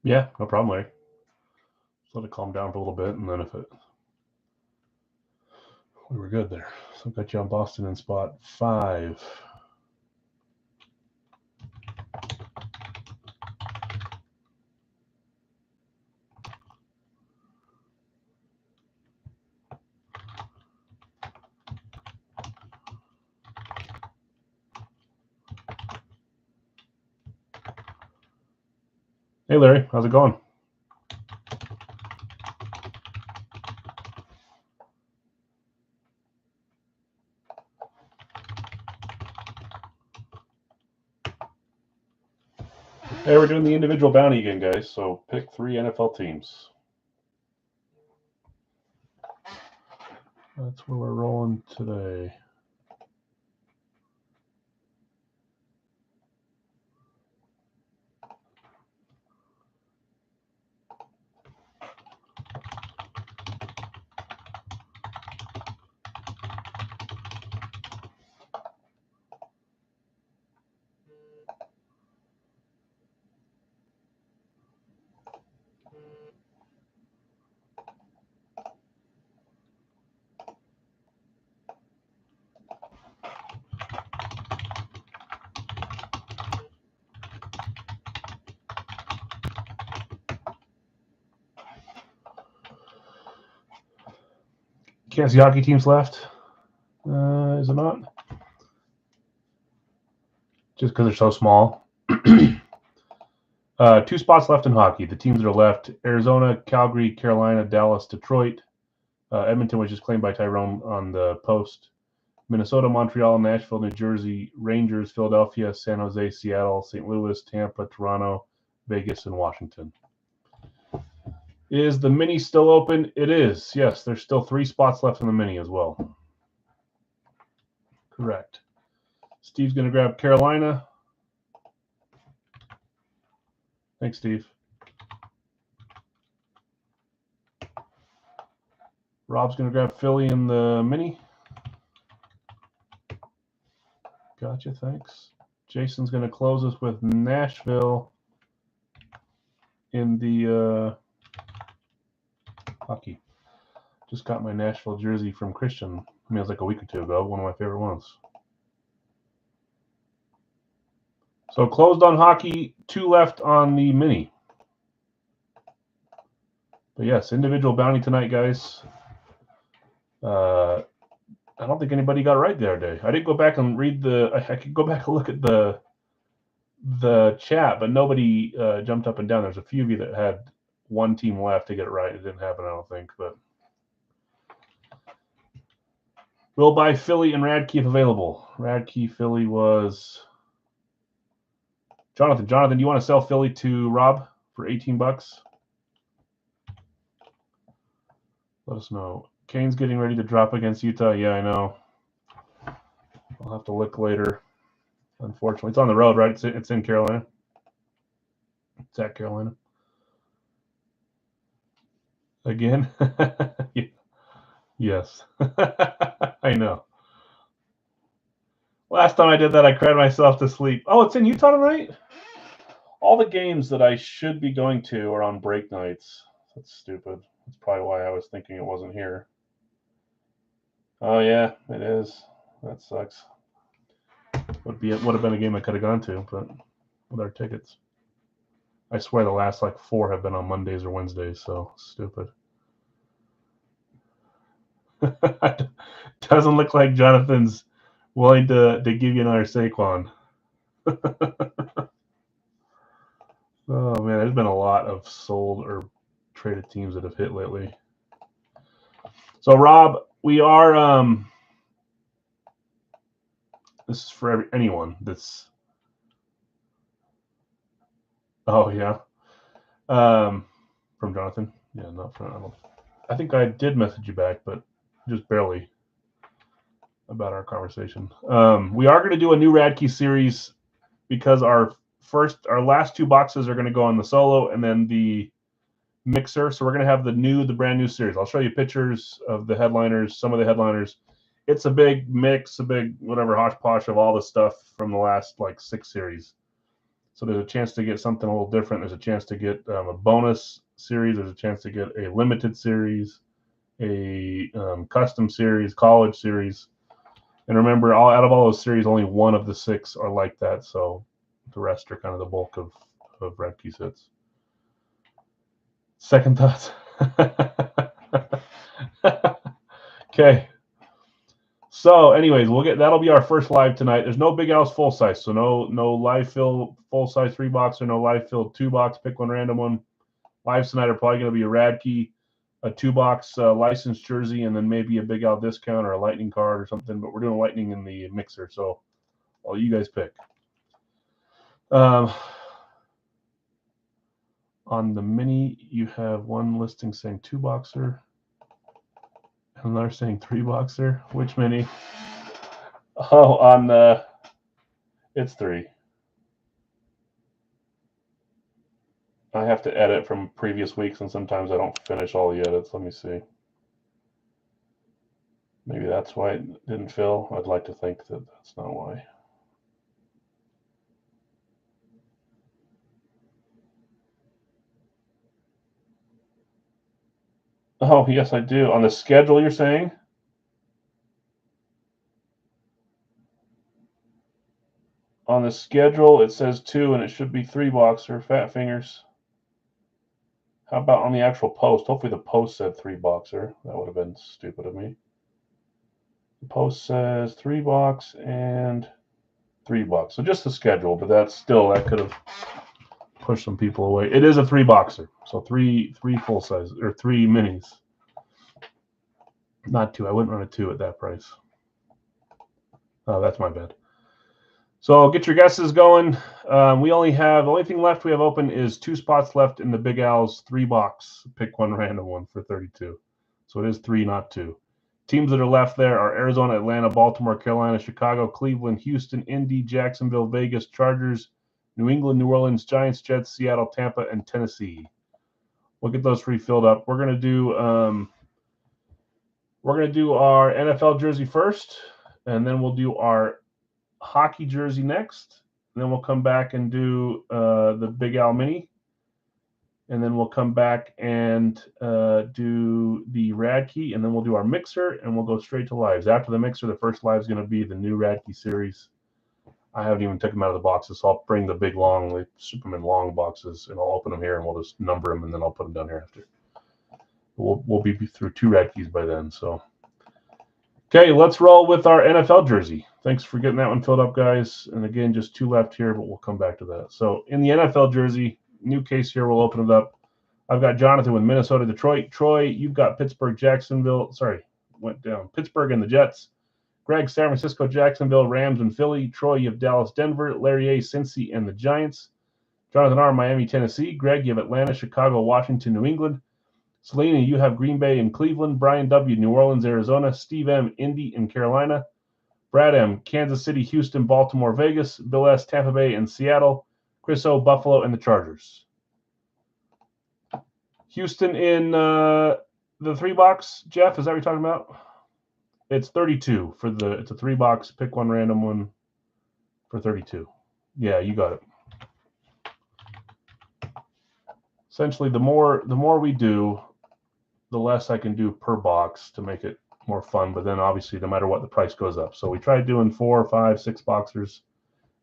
Yeah, no problem, Larry. Just let it calm down for a little bit, and then we were good there. So I've got you on Boston in spot 5. Hey, Larry, how's it going? Hey, we're doing the individual bounty again, guys. So pick 3 NFL teams. That's where we're rolling today. Can't see hockey teams left. Is it not? Just because they're so small. 2 spots left in hockey. The teams that are left: Arizona, Calgary, Carolina, Dallas, Detroit. Edmonton was just claimed by Tyrone on the post. Minnesota, Montreal, Nashville, New Jersey, Rangers, Philadelphia, San Jose, Seattle, St. Louis, Tampa, Toronto, Vegas, and Washington. Is the mini still open? It is. Yes, there's still 3 spots left in the mini as well. Correct. Steve's going to grab Carolina. Thanks, Steve. Rob's going to grab Philly in the mini. Gotcha, thanks. Jason's going to close us with Nashville in the hockey. Just got my Nashville jersey from Christian. I mean, it was like a week or 2 ago. One of my favorite ones. So closed on hockey, 2 left on the mini. But yes, individual bounty tonight, guys. I don't think anybody got it right the other day. I didn't go back and read I could go back and look at the chat, but nobody jumped up and down. There's a few of you that had 1 team left to get it right. It didn't happen, I don't think. But we'll buy Philly and Radke if available. Radke, Philly was Jonathan. Jonathan, do you want to sell Philly to Rob for $18? Let us know. Kane's getting ready to drop against Utah. Yeah, I know. I'll have to look later. Unfortunately, it's on the road, right? It's in Carolina. It's at Carolina. Again? Yes. I know. Last time I did that, I cried myself to sleep. Oh, it's in Utah tonight? All the games that I should be going to are on break nights. That's stupid. That's probably why I was thinking it wasn't here. Oh, yeah, it is. That sucks. Would have been a game I could have gone to, but with our tickets. I swear the last 4 have been on Mondays or Wednesdays, so stupid. Doesn't look like Jonathan's willing to give you another Saquon. Oh man, there's been a lot of sold or traded teams that have hit lately. So Rob, we are this is for anyone that's oh yeah. From Jonathan. Yeah, not from I think I did message you back, but just barely about our conversation. We are going to do a new Radke series because our last 2 boxes are going to go on the solo and then the mixer. So we're going to have the brand new series. I'll show you pictures of the headliners, some of the headliners. It's a big mix, a big whatever hodgepodge of all the stuff from the last 6 series. So there's a chance to get something a little different. There's a chance to get a bonus series. There's a chance to get a limited series, a custom series, college series. And remember, out of all those series, only one of the 6 are like that. So the rest are kind of the bulk of Radke hits. Second thoughts? Okay. So, anyways, that'll be our first live tonight. There's no Big Al's full size, so no live fill full size 3-box or no live fill 2-box. Pick one random one. Lives tonight are probably going to be a Radke, a 2-box licensed jersey, and then maybe a Big Al discount or a Lightning card or something. But we're doing Lightning in the mixer, so all you guys pick. On the mini, you have one listing saying 2-boxer. Another saying 3-boxer. Which mini? Oh, on the it's 3. I have to edit from previous weeks, and sometimes I don't finish all the edits. Let me see. Maybe that's why it didn't fill. I'd like to think that that's not why. Oh, yes, I do. On the schedule, you're saying? On the schedule, it says 2, and it should be 3-boxer, Fat Fingers. How about on the actual post? Hopefully the post said 3-boxer. That would have been stupid of me. The post says 3-box and 3-box. So just the schedule, but that could have pushed some people away. It is a 3-boxer, so three full size or 3 minis. Not 2. I wouldn't run a 2 at that price. Oh, that's my bad. So get your guesses going. The only thing left we have open is 2 spots left in the Big Al's 3-box. Pick one random one for 32. So it is 3, not 2. Teams that are left there are Arizona, Atlanta, Baltimore, Carolina, Chicago, Cleveland, Houston, Indy, Jacksonville, Vegas, Chargers, New England, New Orleans, Giants, Jets, Seattle, Tampa, and Tennessee. We'll get those 3 filled up. We're gonna do our NFL jersey first, and then we'll do our hockey jersey next. And then we'll come back and do the Big Al Mini. And then we'll come back and do the Radke, and then we'll do our mixer, and we'll go straight to lives. After the mixer, the first live is going to be the new Radke series. I haven't even taken them out of the boxes, so I'll bring the big long Superman long boxes, and I'll open them here, and we'll just number them, and then I'll put them down here after. We'll be through 2 Radkes by then. So, okay, let's roll with our NFL jersey. Thanks for getting that one filled up, guys. And again, just 2 left here, but we'll come back to that. So in the NFL jersey, new case here, we'll open it up. I've got Jonathan with Minnesota, Detroit. Troy, you've got Pittsburgh, Jacksonville. Sorry, went down. Pittsburgh and the Jets. Greg, San Francisco, Jacksonville, Rams, and Philly. Troy, you have Dallas, Denver. Larry A, Cincy, and the Giants. Jonathan R, Miami, Tennessee. Greg, you have Atlanta, Chicago, Washington, New England. Selena, you have Green Bay and Cleveland. Brian W, New Orleans, Arizona. Steve M, Indy and Carolina. Brad M, Kansas City, Houston, Baltimore, Vegas. Bill S, Tampa Bay and Seattle. Chris O, Buffalo, and the Chargers. Houston in the 3-box. Jeff, is that what you're talking about? It's 32 for it's a 3-box. Pick one random one for 32. Yeah, you got it. Essentially, the more we do, the less I can do per box to make it more fun. But then obviously, no matter what, the price goes up. So we tried doing 4, 5, 6 boxers.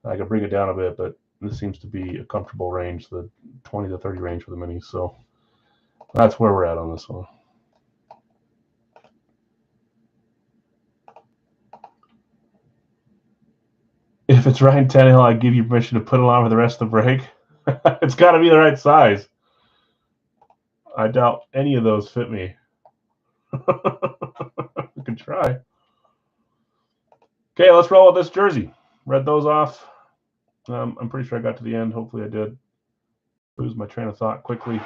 I could bring it down a bit, but this seems to be a comfortable range, the 20 to 30 range for the minis. So that's where we're at on this one. If it's Ryan Tannehill, I give you permission to put it on for the rest of the break. It's got to be the right size. I doubt any of those fit me. We can try. Okay, let's roll with this jersey. Read those off. I'm pretty sure I got to the end. Hopefully I did. Lose my train of thought quickly.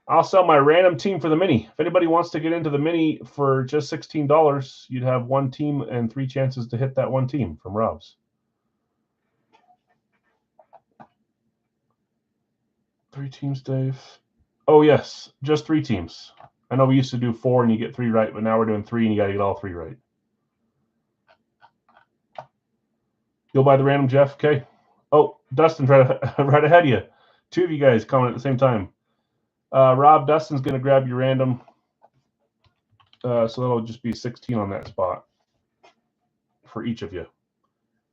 I'll sell my random team for the mini. If anybody wants to get into the mini for just $16, you'd have 1 team and 3 chances to hit that 1 team from Rob's. 3 teams, Dave. Oh, yes, just 3 teams. I know we used to do 4 and you get 3 right, but now we're doing 3 and you got to get all 3 right. You'll buy the random, Jeff? Okay. Oh, Dustin's right ahead of you. Two of you guys coming at the same time. Rob, Dustin's going to grab your random. So that'll just be 16 on that spot for each of you.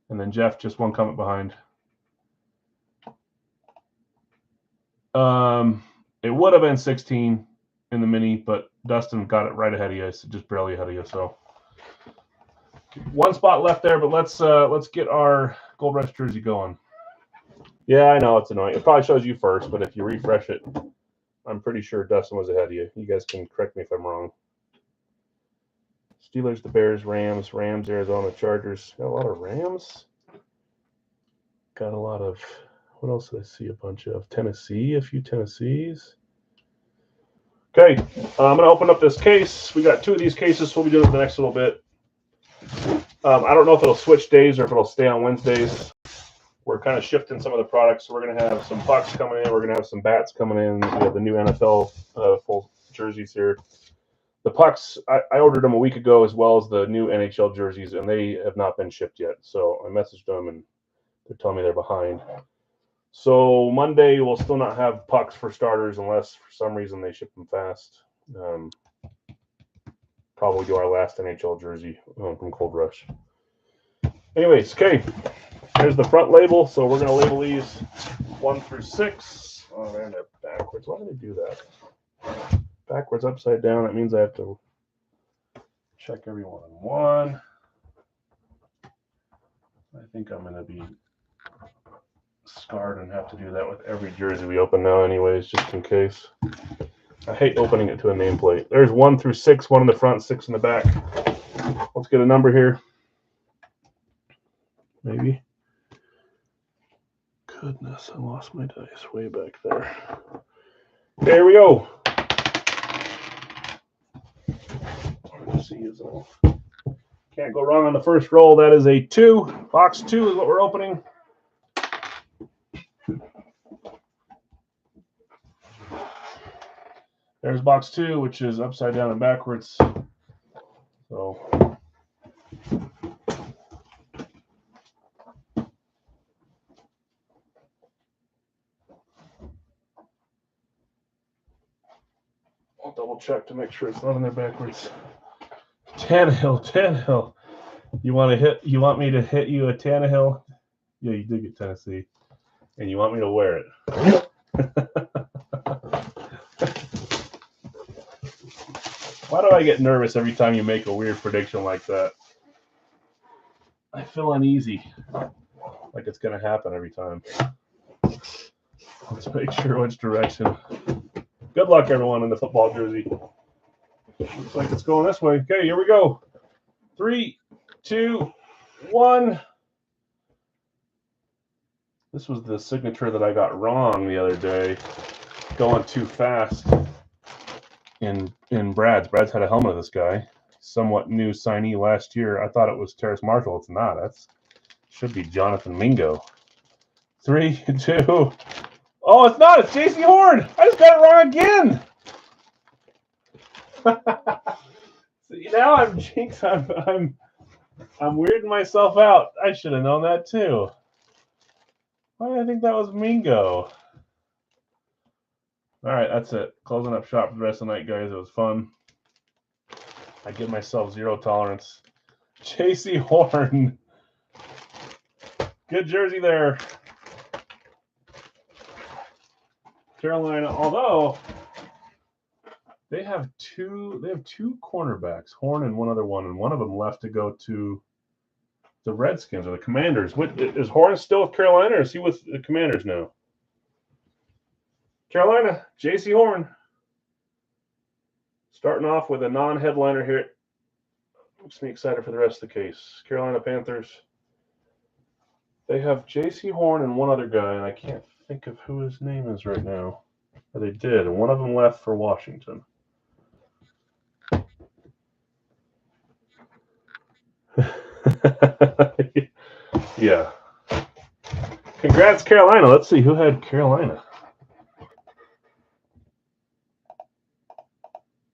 And then Jeff, just one comment behind. It would have been 16 in the mini, but Dustin got it right ahead of you, so just barely ahead of you. So one spot left there, but let's get our Gold Rush jersey going. Yeah, I know it's annoying. It probably shows you first, but if you refresh it, I'm pretty sure Dustin was ahead of you. You guys can correct me if I'm wrong. Steelers, the Bears, Rams, Arizona, Chargers. Got a lot of Rams. Got a lot of, what else did I see a bunch of? Tennessee, a few Tennessees. Okay, I'm going to open up this case. We got two of these cases, so we'll be doing it the next little bit. I don't know if it'll switch days or if it'll stay on Wednesdays. We're kind of shifting some of the products. So we're going to have some pucks coming in. We're going to have some bats coming in. We have the new NFL full jerseys here. The pucks, I ordered them a week ago, as well as the new NHL jerseys, and they have not been shipped yet. So I messaged them, and they're telling me they're behind. So Monday, we'll still not have pucks for starters unless for some reason they ship them fast. Probably do our last NHL jersey from Gold Rush. Anyways, okay. Here's the front label. So we're going to label these 1 through 6. Oh, man, they're backwards. Why do they do that? Backwards, upside down. That means I have to check every one in one. I think I'm going to be scarred and have to do that with every jersey we open now anyways, just in case. I hate opening it to a nameplate. There's 1 through 6, 1 in the front, 6 in the back. Let's get a number here. Maybe. Goodness, I lost my dice way back there. There we go. Can't go wrong on the first roll. That is a 2. Box 2 is what we're opening. There's box 2, which is upside down and backwards. So I'll double check to make sure it's not in there backwards. Tannehill. You want me to hit you a Tannehill? Yeah, you did get Tennessee. And you want me to wear it. Why do I get nervous every time you make a weird prediction like that? I feel uneasy. Like it's going to happen every time. Let's make sure which direction. Good luck, everyone, in the football jersey. Looks like it's going this way. Okay, here we go. 3, 2, 1. This was the signature that I got wrong the other day. Going too fast in Brad's. Brad's had a helmet of this guy. Somewhat new signee last year. I thought it was Terrace Marshall. It's not. That's should be Jonathan Mingo. 3, 2. Oh, it's not. It's J.C. Horn. I just got it wrong again. See, now I'm jinxed. I'm weirding myself out. I should have known that too. Why did I think that was Mingo? All right, that's it. Closing up shop for the rest of the night, guys. It was fun. I give myself 0 tolerance. J.C. Horn. Good jersey there. Carolina, although they have two cornerbacks, Horn and one other one, and one of them left to go to the Redskins or the Commanders. Is Horn still with Carolina, or is he with the Commanders now? Carolina, J.C. Horn. Starting off with a non-headliner here. Makes me excited for the rest of the case. Carolina Panthers. They have J.C. Horn and one other guy, and I can't think of who his name is right now. Or they did, and one of them left for Washington. Yeah. Congrats, Carolina. Let's see who had Carolina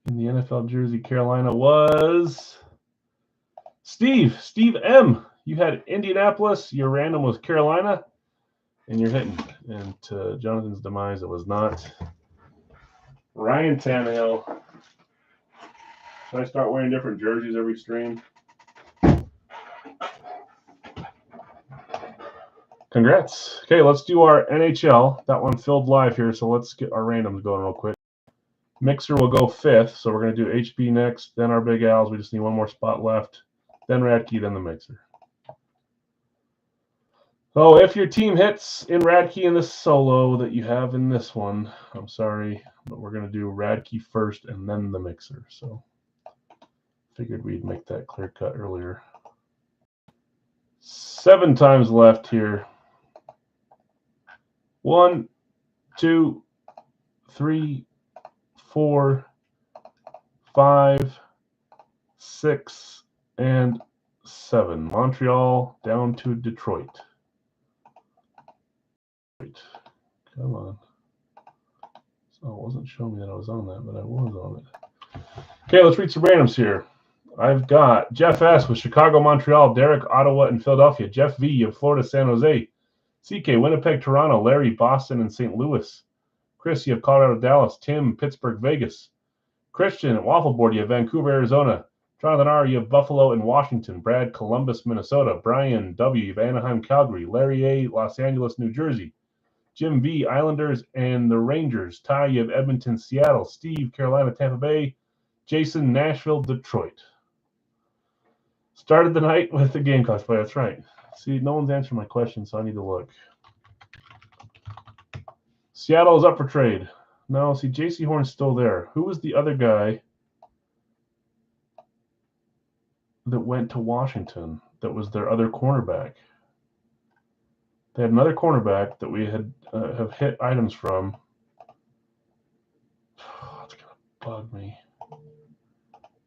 in the NFL jersey. Carolina was Steve M. You had Indianapolis. Your random was Carolina. And you're hitting. And to Jonathan's demise, it was not Ryan Tannehill. Should I start wearing different jerseys every stream? Congrats. Okay, let's do our NHL. That one filled live here, so let's get our randoms going real quick. Mixer will go 5th, so we're going to do HB next, then our Big Al's. We just need one more spot left. Then Radke, then the Mixer. Oh, if your team hits in Radke in this solo that you have in this one, I'm sorry, but we're going to do Radke first and then the Mixer. So figured we'd make that clear cut earlier. 7 times left here. 1, 2, 3, 4, 5, 6, and 7. Montreal down to Detroit. Come on. So it wasn't showing me that I was on that, but I was on it. Okay, let's read some randoms here. I've got Jeff S. with Chicago, Montreal, Derek, Ottawa, and Philadelphia. Jeff V. of Florida, San Jose. CK, Winnipeg, Toronto. Larry, Boston, and St. Louis. Chris, you have Colorado, Dallas. Tim, Pittsburgh, Vegas. Christian, at Waffleboard, you have Vancouver, Arizona. Jonathan R., you have Buffalo and Washington. Brad, Columbus, Minnesota. Brian W., you have Anaheim, Calgary. Larry A., Los Angeles, New Jersey. Jim V., Islanders and the Rangers. Ty, you have Edmonton, Seattle. Steve, Carolina, Tampa Bay. Jason, Nashville, Detroit. Started the night with the Gamecocks play. That's right. See, no one's answering my question, so I need to look. Seattle is up for trade. No, see, J.C. Horn's still there. Who was the other guy that went to Washington that was their other cornerback? They had another cornerback that we had have hit items from. It's going to bug me.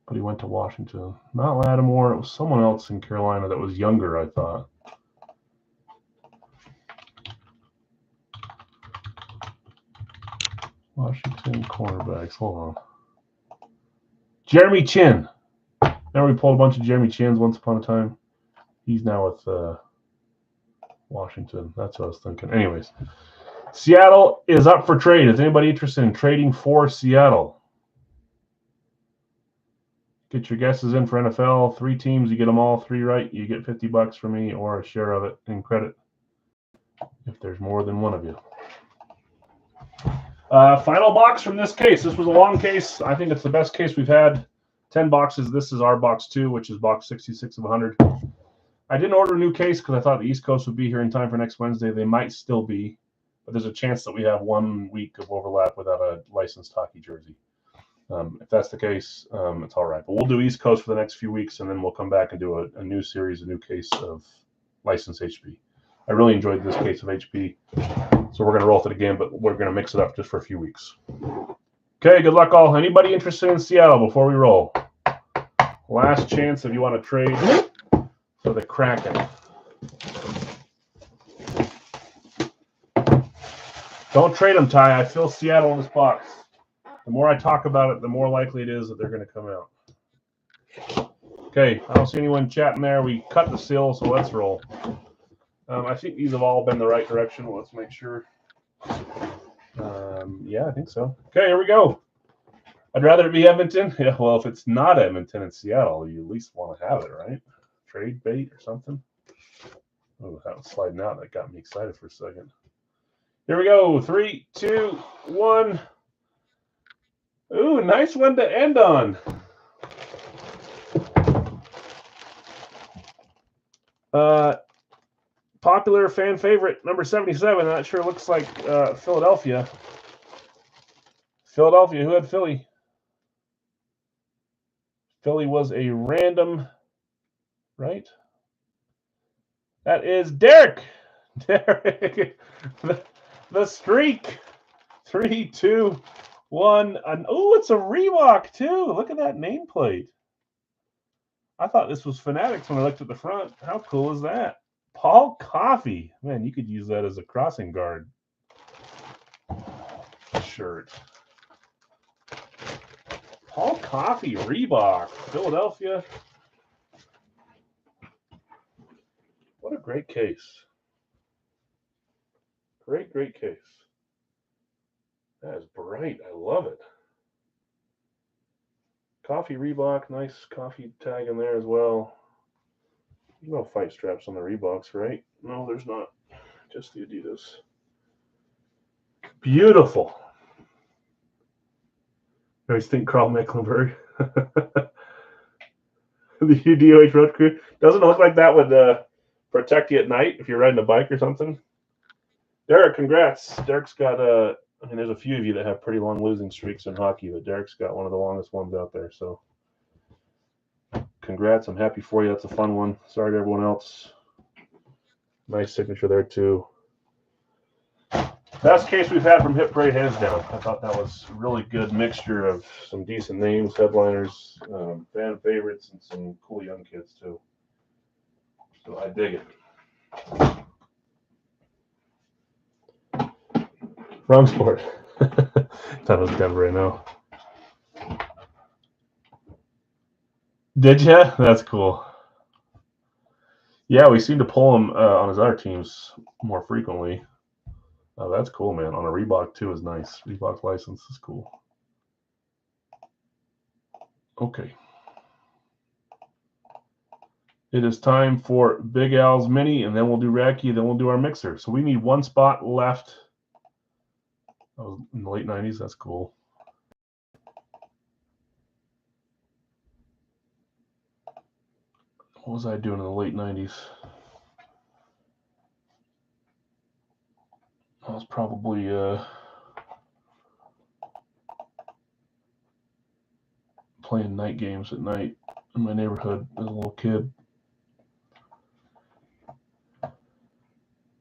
But he went to Washington. Not Lattimore. It was someone else in Carolina that was younger, I thought. Washington cornerbacks. Hold on. Jeremy Chin. Remember we pulled a bunch of Jeremy Chins once upon a time? He's now with Washington. That's what I was thinking. Anyways, Seattle is up for trade. Is anybody interested in trading for Seattle? Get your guesses in for NFL. 3 teams, you get them all 3 right. You get $50 from me or a share of it in credit if there's more than one of you. Final box from this case. This was a long case. I think it's the best case we've had. 10 boxes. This is our box 2, which is box 66 of 100. I didn't order a new case because I thought the East Coast would be here in time for next Wednesday. They might still be, but there's a chance that we have 1 week of overlap without a licensed hockey jersey. If that's the case, it's all right. But we'll do East Coast for the next few weeks, and then we'll come back and do a new series, a new case of licensed HP. I really enjoyed this case of HP, so we're going to roll with it again, but we're going to mix it up just for a few weeks. Okay, good luck all. Anybody interested in Seattle before we roll? Last chance if you want to trade for the Kraken. Don't trade them, Ty. I feel Seattle in this box. The more I talk about it, the more likely it is that they're going to come out. Okay, I don't see anyone chatting there. We cut the seal, so let's roll. I think these have all been the right direction. Let's make sure. Yeah, I think so. Okay, here we go. I'd rather it be Edmonton. Yeah, well, if it's not Edmonton, it's Seattle. You at least want to have it, right? Trade bait or something. Oh, that was sliding out. That got me excited for a second. Here we go. 3, 2, 1. Ooh, nice one to end on. Popular fan favorite, number 77. That sure looks like Philadelphia. Philadelphia, who had Philly? Philly was a random, right? That is Derek. Derek, the streak. 3, 2, 1. Oh, it's a Reebok too. Look at that nameplate. I thought this was Fanatics when I looked at the front. How cool is that? Paul Coffey. Man, you could use that as a crossing guard shirt. Paul Coffey, Reebok, Philadelphia. What a great case. Great, great case. That is bright. I love it. Coffee Reebok, nice coffee tag in there as well. There's no fight straps on the Reeboks, right? No, there's not. Just the Adidas. Beautiful. I always think Carl Mecklenburg. The UDOH Road Crew. Doesn't it look like that would protect you at night if you're riding a bike or something? Derek, congrats. Derek's got I mean, there's a few of you that have pretty long losing streaks in hockey, but Derek's got one of the longest ones out there. So, congrats. I'm happy for you. That's a fun one. Sorry to everyone else. Nice signature there, too. Best case we've had from Hit Parade, hands down. I thought that was a really good mixture of some decent names, headliners, fan favorites, and some cool young kids, too. So, I dig it. Wrong sport. That was Denver, I know. Did you? That's cool. Yeah, we seem to pull him on his other teams more frequently. Oh, that's cool, man. On a Reebok, too, is nice. Reebok license is cool. Okay. It is time for Big Al's Mini, and then we'll do Racky, then we'll do our mixer. So we need one spot left. That was in the late 90s. That's cool. What was I doing in the late 90s? I was probably playing night games at night in my neighborhood as a little kid.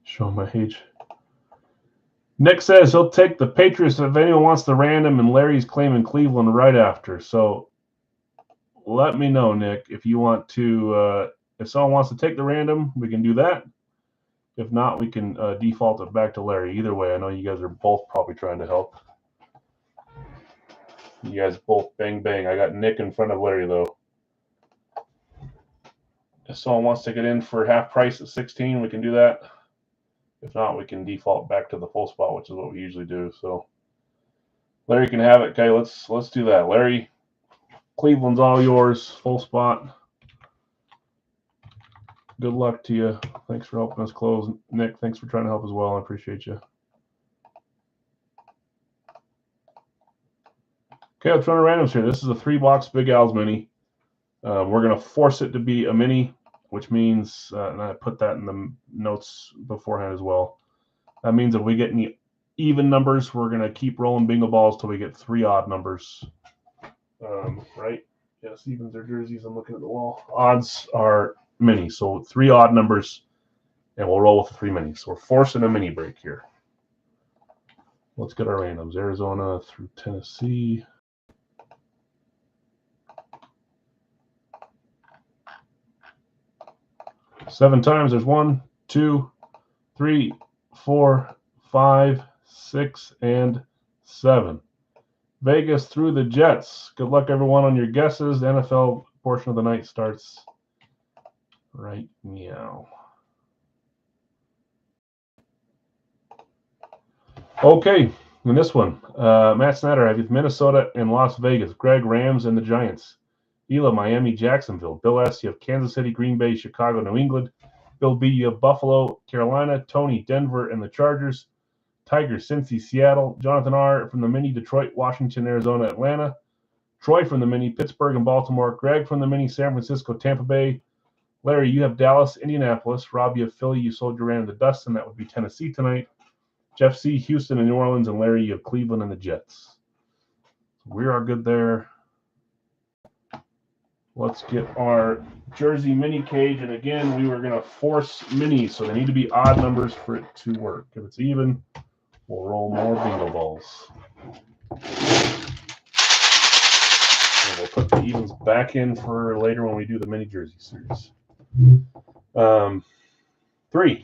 Showing my age. Nick says he'll take the Patriots if anyone wants the random, and Larry's claiming Cleveland right after. So let me know, Nick, if you want to. If someone wants to take the random, we can do that. If not, we can default it back to Larry. Either way, I know you guys are both probably trying to help. You guys both bang bang. I got Nick in front of Larry though. If someone wants to get in for half price at 16, we can do that. If not, we can default back to the full spot, which is what we usually do. So Larry can have it. Okay, let's do that. Larry, Cleveland's all yours. Full spot. Good luck to you. Thanks for helping us close. Nick, thanks for trying to help as well. I appreciate you. Okay, let's run a randoms here. This is a 3-box Big Al's Mini. We're going to force it to be a mini, which means, and I put that in the notes beforehand as well. That means if we get any even numbers, we're going to keep rolling bingo balls till we get 3 odd numbers. Right? Yes, evens are jerseys. I'm looking at the wall. Odds are mini, so 3 odd numbers, and we'll roll with 3 minis. So we're forcing a mini break here. Let's get our randoms. Arizona through Tennessee. Seven times. There's 1, 2, 3, 4, 5, 6, and 7. Vegas through the Jets. Good luck, everyone, on your guesses. The NFL portion of the night starts right now. Okay, in this one, Matt Snyder, I have with Minnesota and Las Vegas. Greg, Rams and the Giants. Ela, Miami, Jacksonville. Bill S, you have Kansas City, Green Bay, Chicago, New England. Bill B, you have Buffalo, Carolina. Tony, Denver, and the Chargers. Tigers, Cincy, Seattle. Jonathan R from the mini, Detroit, Washington, Arizona, Atlanta. Troy from the mini, Pittsburgh and Baltimore. Greg from the mini, San Francisco, Tampa Bay. Larry, you have Dallas, Indianapolis. Rob, you have Philly. You sold your random to Dustin. That would be Tennessee tonight. Jeff C, Houston and New Orleans. And Larry, you have Cleveland and the Jets. We are good there. Let's get our jersey mini cage. And again, we were going to force minis, so they need to be odd numbers for it to work. If it's even, we'll roll more bingo balls. And we'll put the evens back in for later when we do the mini jersey series. 3. 1, 2,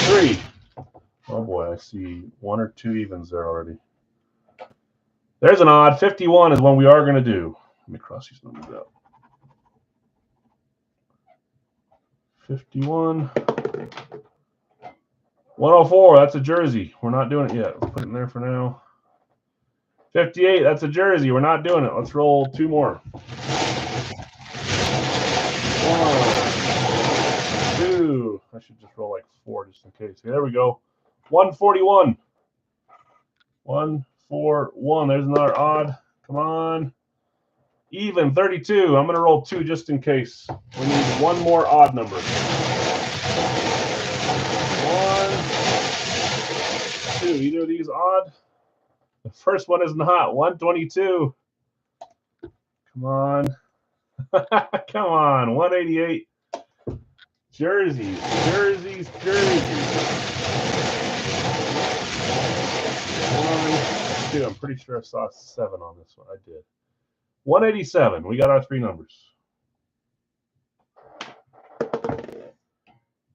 3. Oh boy, I see 1 or 2 evens there already. There's an odd. 51 is one we are going to do. Let me cross these numbers out. 51. 104, that's a jersey. We're not doing it yet. Let's put it in there for now. 58, that's a jersey. We're not doing it. Let's roll 2 more. 1, 2. I should just roll like 4 just in case. There we go. 141. 141. There's another odd. Come on. Even 32. I'm going to roll 2 just in case. We need 1 more odd number. 1, 2. Either of these odd? The first one is not. 122. Come on. Come on. 188. Jerseys. Jerseys. Jerseys. 1, 2. I'm pretty sure I saw 7 on this one. I did. 187. We got our 3 numbers.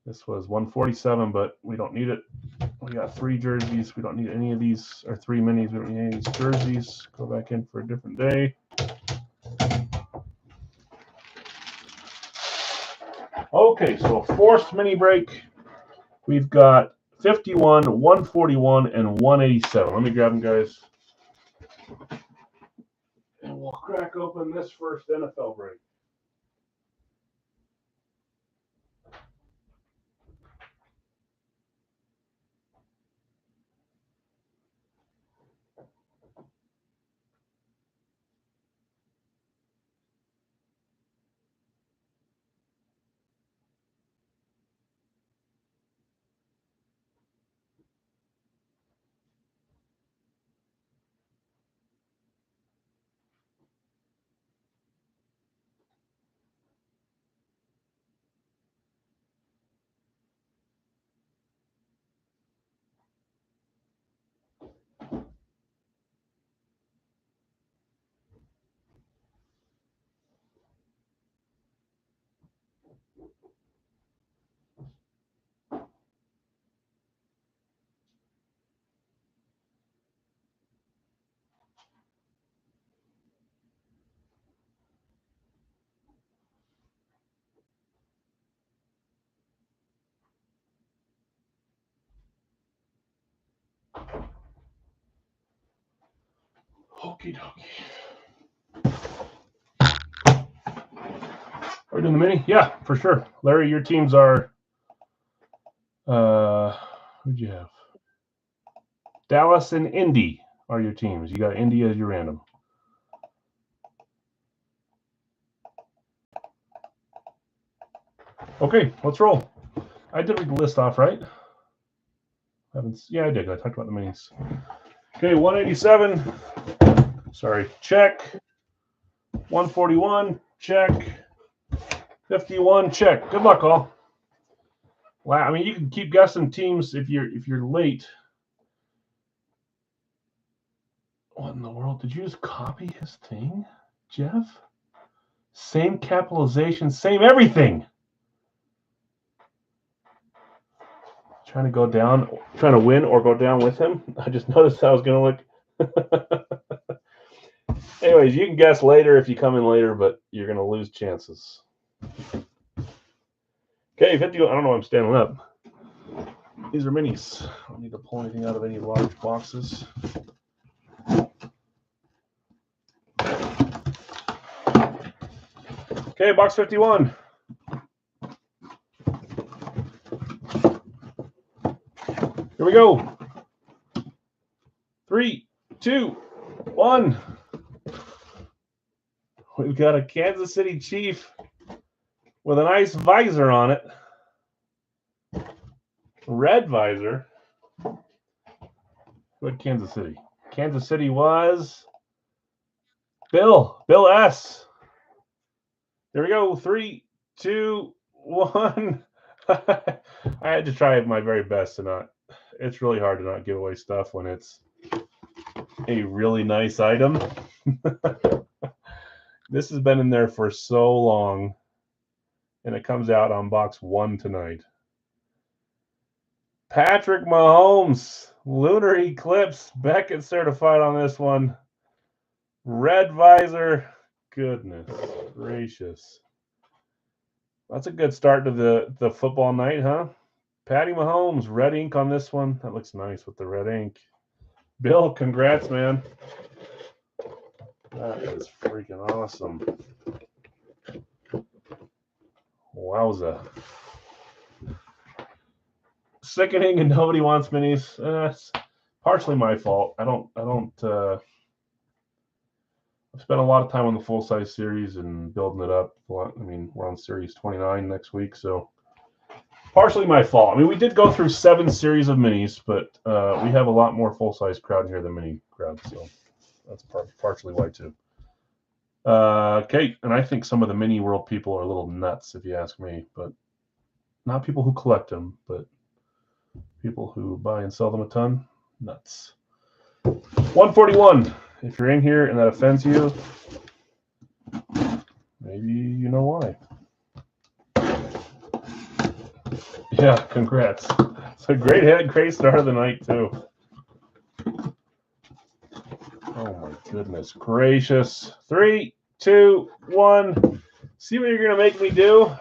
This was 147, but we don't need it. We got 3 jerseys. We don't need any of these, or 3 minis. We don't need any of these jerseys. Go back in for a different day. Okay, so forced mini break. We've got 51, 141, and 187. Let me grab them, guys. And we'll crack open this first NFL break. Okie dokie. Are we doing the mini? Yeah, for sure. Larry, your teams are. Who'd you have? Dallas and Indy are your teams. You got Indy as your random. Okay, let's roll. I did read the list off, right? Yeah, I did. I talked about the minis. Okay, 187. Sorry, check. 141, check. 51, check. Good luck, all. Wow, I mean, you can keep guessing teams if you're late. What in the world? Did you just copy his thing, Jeff? Same capitalization, same everything. Trying to go down, trying to win or go down with him. I just noticed how I was going to look. Anyways, you can guess later if you come in later, but you're going to lose chances. Okay, 50. I don't know why I'm standing up. These are minis. I don't need to pull anything out of any large boxes. Okay, box 51. Here we go. 3, 2, 1. We've got a Kansas City Chief with a nice visor on it. Red visor. Who had Kansas City? Kansas City was Bill S. There we go. 3, 2, 1. I had to try my very best to not. It's really hard to not give away stuff when it's a really nice item. This has been in there for so long, and it comes out on box 1 tonight. Patrick Mahomes, Lunar Eclipse, Beckett certified on this one. Red visor. Goodness gracious. That's a good start to the football night, huh? Patty Mahomes, red ink on this one. That looks nice with the red ink. Bill, congrats, man. That is freaking awesome. Wowza. Sickening and nobody wants minis. It's partially my fault. I've spent a lot of time on the full-size series and building it up. I mean, we're on series 29 next week, so partially my fault. I mean, we did go through 7 series of minis, but we have a lot more full-size crowd here than mini crowd, so that's partially why too. Okay, and I think some of the mini world people are a little nuts, if you ask me, but not people who collect them, but people who buy and sell them a ton, nuts. 141. If you're in here and that offends you, maybe you know why. Yeah, congrats. It's a great hit, great start of the night, too. Oh, my goodness gracious. 3, 2, 1. See what you're going to make me do?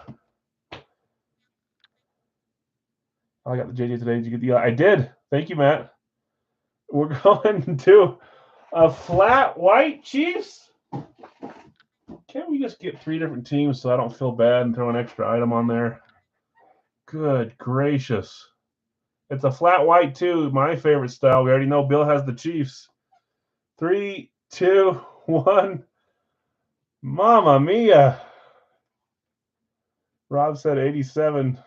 I got the JJ today. Did you get the... I did. Thank you, Matt. We're going to a flat white Chiefs. Can't we just get 3 different teams so I don't feel bad and throw an extra item on there? Good gracious. It's a flat white, too. My favorite style. We already know Bill has the Chiefs. 3, 2, 1. Mamma mia. Rob said 87.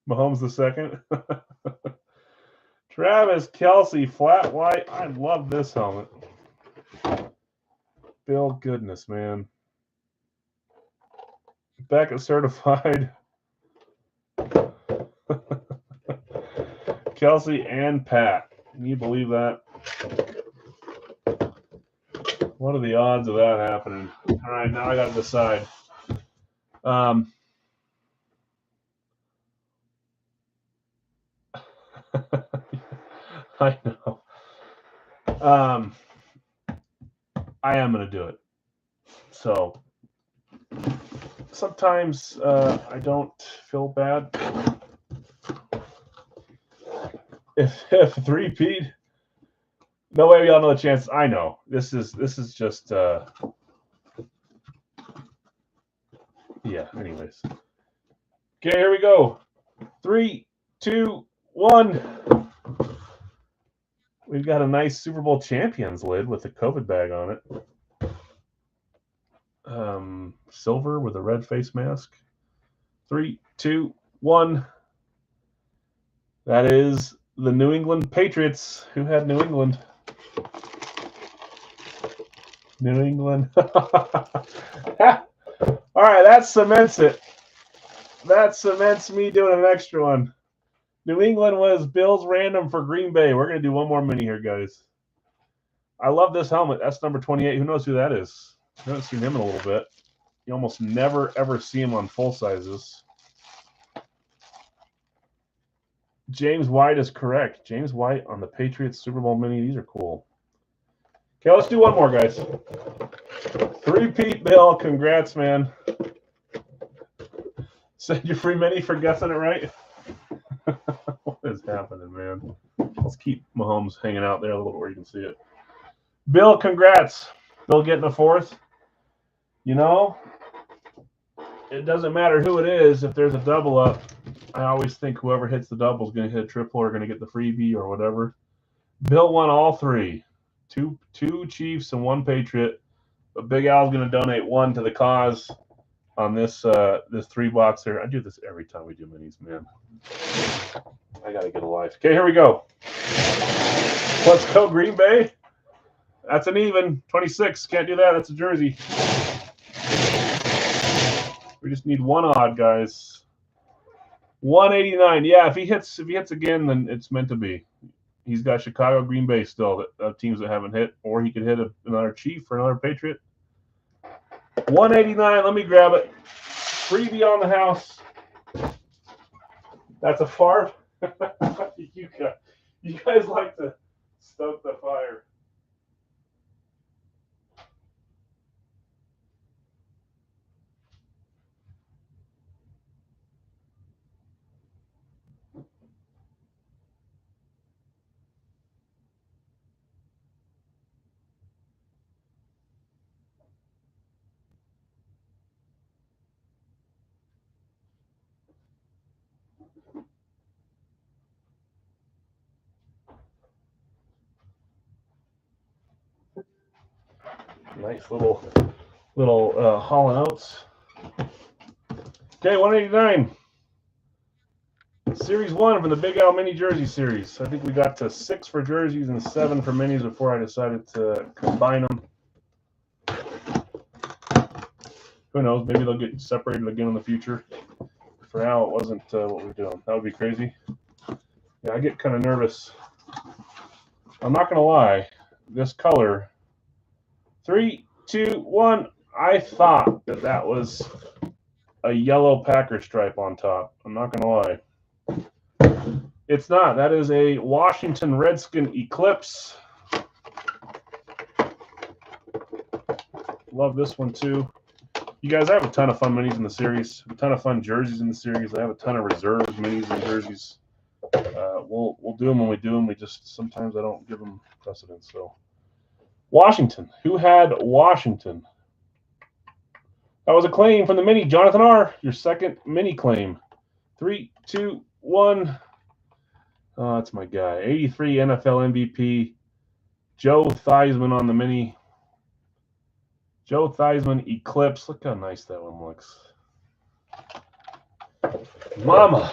Mahomes the second. Travis Kelce, flat white. I love this helmet. Bill, goodness, man. Beckett certified. Kelce and Pat. Can you believe that? What are the odds of that happening? All right, now I got to decide. I know. I am going to do it. So sometimes I don't feel bad. If 3-peat, no way we all know the chances. I know. This is just yeah, anyways. Okay, here we go. 3, 2, 1. We've got a nice Super Bowl champions lid with the COVID bag on it. Silver with a red face mask. 3, 2, 1. That is the New England Patriots. Who had New England? New England. All right, that cements it. That cements me doing an extra one. New England was Bills random for Green Bay. We're going to do one more mini here, guys. I love this helmet. That's number 28. Who knows who that is? I haven't seen him in a little bit. You almost never, ever see him on full sizes. James White is correct. James White on the Patriots Super Bowl mini. These are cool. Okay, let's do one more, guys. 3-peat, Bill. Congrats, man. Send your free mini for guessing it right. What is happening, man? Let's keep Mahomes hanging out there a little bit where you can see it. Bill, congrats. Bill getting a 4th. You know, it doesn't matter who it is. If there's a double up, I always think whoever hits the double is going to hit a triple or going to get the freebie or whatever. Bill won all 3. Two Chiefs and 1 Patriot. But Big Al's going to donate 1 to the cause on this this 3-boxer. I do this every time we do minis, man. I got to get a life. Okay, here we go. Let's go, Green Bay. That's an even. 26. Can't do that. That's a jersey. We just need 1 odd, guys. 189. Yeah, if he hits again, then it's meant to be. He's got Chicago, Green Bay still, teams that haven't hit, or he could hit another Chief or another Patriot. 189. Let me grab it. Freebie on the house. That's a fart. You guys like to stoke the fire. Nice little Hall and Oates. Okay, 189. Series 1 from the Big Al Mini Jersey Series. I think we got to 6 for jerseys and 7 for minis before I decided to combine them. Who knows? Maybe they'll get separated again in the future. For now, it wasn't what we're doing. That would be crazy. Yeah, I get kind of nervous. I'm not going to lie. This color, 3, 2, 1. I thought that was a yellow Packer stripe on top. I'm not going to lie. It's not. That is a Washington Redskin Eclipse. Love this one too. You guys, I have a ton of fun minis in the series, a ton of fun jerseys in the series. I have a ton of reserve minis and jerseys. We'll do them when we do them. We just sometimes I don't give them precedence. So Washington. Who had Washington? That was a claim from the mini. Jonathan R., your second mini claim. 3, 2, 1. Oh, that's my guy. 83 NFL MVP. Joe Theismann on the mini. Joe Theismann Eclipse. Look how nice that one looks. Mama.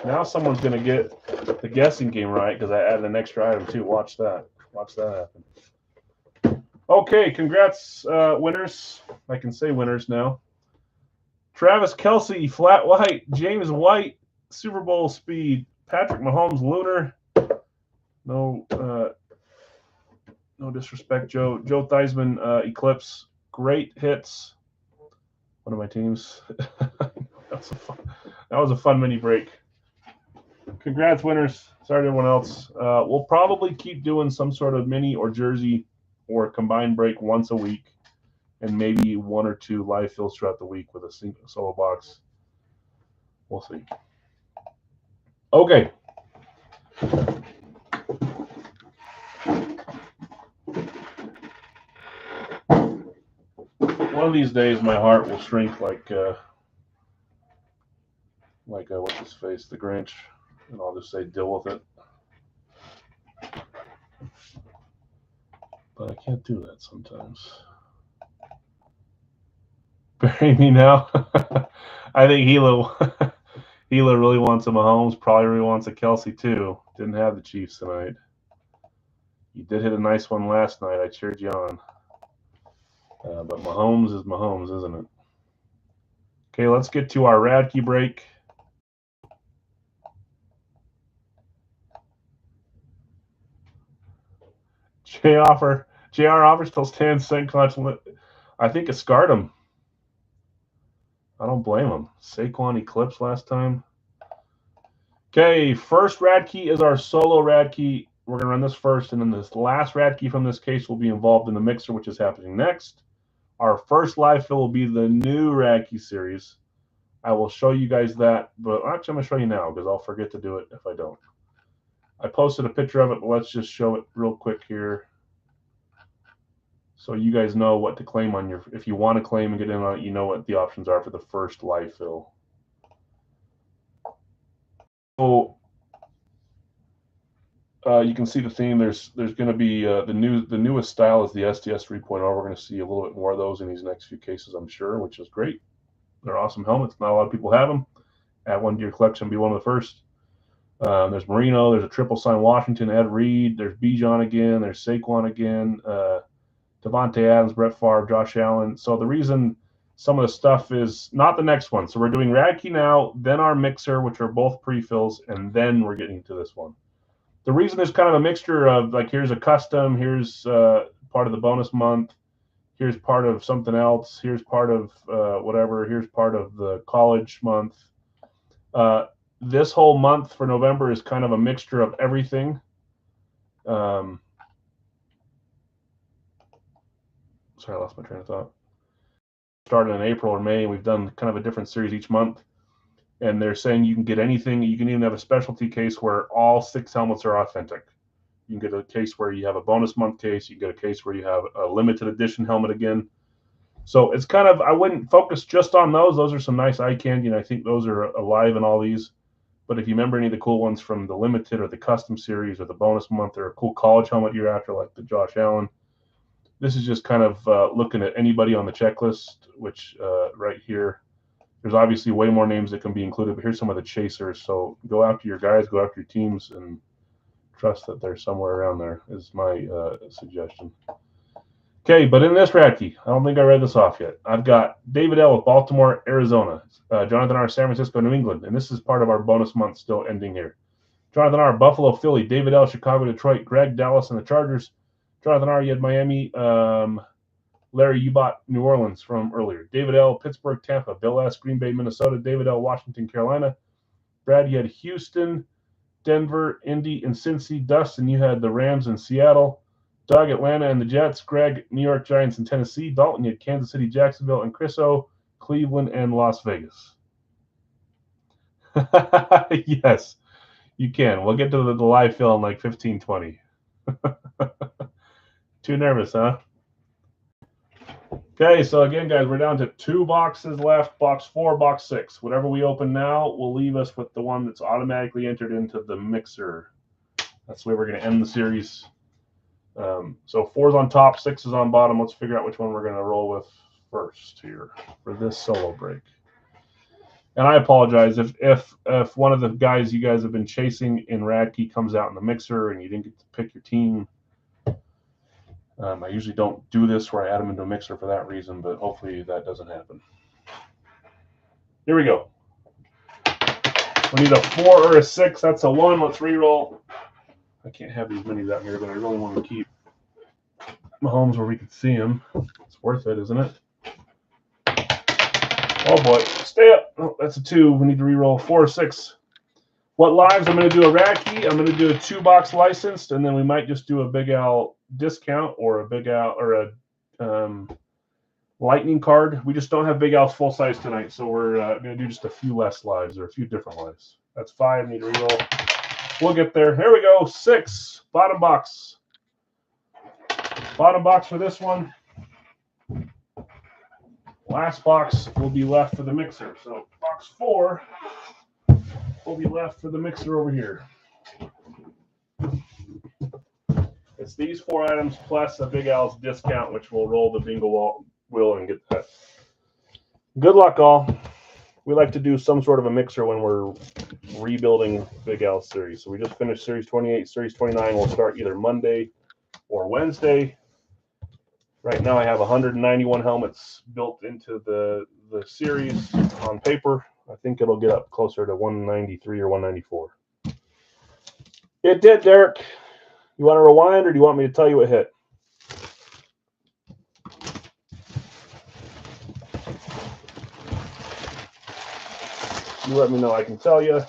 Now someone's going to get the guessing game right because I added an extra item too. Watch that. Watch that happen. Okay, congrats, winners. I can say winners now. Travis Kelce, flat white. James White, Super Bowl speed. Patrick Mahomes, lunar. No disrespect, Joe. Joe Theismann, Eclipse. Great hits. One of my teams. that was a fun mini break. Congrats, winners. Sorry to everyone else. We'll probably keep doing some sort of mini or jersey or combined break once a week, and maybe 1 or 2 live fills throughout the week with a single solo box. We'll see. Okay. One of these days, my heart will shrink like what's his face, the Grinch, and I'll just say deal with it. But I can't do that sometimes. Bury me now. I think Hilo really wants a Mahomes. Probably really wants a Kelce too. Didn't have the Chiefs tonight. You did hit a nice one last night. I cheered you on. But Mahomes is Mahomes, isn't it? Okay, let's get to our Radke break. JR offer still stands. Second clutch. I think it scarred him. I don't blame him. Saquon Eclipse last time. Okay, first Radke is our solo Radke. We're going to run this first, and then this last Radke from this case will be involved in the mixer, which is happening next. Our first live fill will be the new Radke series. I will show you guys that, but actually I'm going to show you now because I'll forget to do it if I don't. I posted a picture of it, but let's just show it real quick here so you guys know what to claim on your, if you want to claim and get in on it, you know what the options are for the first live fill. So you can see the theme. There's going to be the newest style is the SDS 3.0. We're going to see a little bit more of those in these next few cases, I'm sure, which is great. They're awesome helmets. Not a lot of people have them. Add one to your collection, be one of the first. There's Marino. There's a triple sign Washington. Ed Reed. There's Bijan again. There's Saquon again. Devontae Adams, Brett Favre, Josh Allen. So the reason some of the stuff is not the next one. So we're doing Radke now, then our mixer, which are both pre-fills, and then we're getting to this one. The reason there's kind of a mixture of like here's a custom, here's part of the bonus month, here's part of something else, here's part of whatever, here's part of the college month. This whole month for November is kind of a mixture of everything. Sorry, I lost my train of thought. Started in April or May. We've done kind of a different series each month. And they're saying you can get anything. You can even have a specialty case where all 6 helmets are authentic. You can get a case where you have a bonus month case. You get a case where you have a limited edition helmet again. So it's kind of, I wouldn't focus just on those. Those are some nice eye candy, and I think those are alive in all these. But if you remember any of the cool ones from the limited or the custom series or the bonus month or a cool college helmet you're after, like the Josh Allen, This is just kind of looking at anybody on the checklist, which right here, there's obviously way more names that can be included, but here's some of the chasers. So go after your guys, go after your teams, and trust that they're somewhere around there is my suggestion. Okay, but in this Radkey, I don't think I read this off yet. I've got David L. with Baltimore, Arizona. Jonathan R. San Francisco, New England. And this is part of our bonus month still ending here. Jonathan R. Buffalo, Philly. David L. Chicago, Detroit. Greg, Dallas, and the Chargers. Jonathan R. You had Miami. Larry, you bought New Orleans from earlier. David L. Pittsburgh, Tampa. Bill S. Green Bay, Minnesota. David L. Washington, Carolina. Brad, you had Houston, Denver, Indy, and Cincy. Dustin, you had the Rams in Seattle. Doug, Atlanta, and the Jets. Greg, New York Giants, and Tennessee. Dalton, you had Kansas City, Jacksonville, and Chris O, Cleveland, and Las Vegas. Yes, you can. We'll get to the live fill in like 15, 20. Too nervous, huh? Okay, so again, guys, we're down to 2 boxes left. Box 4, box 6. Whatever we open now will leave us with the one that's automatically entered into the mixer. That's the way we're going to end the series. So 4's on top, 6 is on bottom. Let's figure out which one we're going to roll with first here for this solo break. And I apologize if one of the guys you guys have been chasing in Radkey comes out in the mixer and you didn't get to pick your team. I usually don't do this where I add them into a mixer for that reason, but hopefully that doesn't happen. Here we go. We need a 4 or a 6. That's a 1. Let's re-roll. I can't have these minis out here, but I really want to keep Mahomes where we can see him. It's worth it, isn't it? Oh boy, stay up. Oh, that's a 2. We need to re-roll 4 or 6. What lives? I'm going to do a Radkey. I'm going to do a 2-box licensed, and then we might just do a Big Al discount or a Big Al or a lightning card. We just don't have Big Al's full size tonight, so we're going to do just a few less lives or a few different lives. That's 5. Need to re-roll. We'll get there. Here we go. 6. Bottom box. Bottom box for this one. Last box will be left for the mixer. So box 4 will be left for the mixer over here. It's these 4 items plus a Big Al's discount, which will roll the bingo wheel and get that. Good luck, all. We like to do some sort of a mixer when we're rebuilding Big Al's series. So we just finished Series 28. Series 29 will start either Monday or Wednesday. Right now I have 191 helmets built into the series on paper. I think it'll get up closer to 193 or 194. It did, Derek. You want to rewind or do you want me to tell you what hit? You let me know. I can tell you.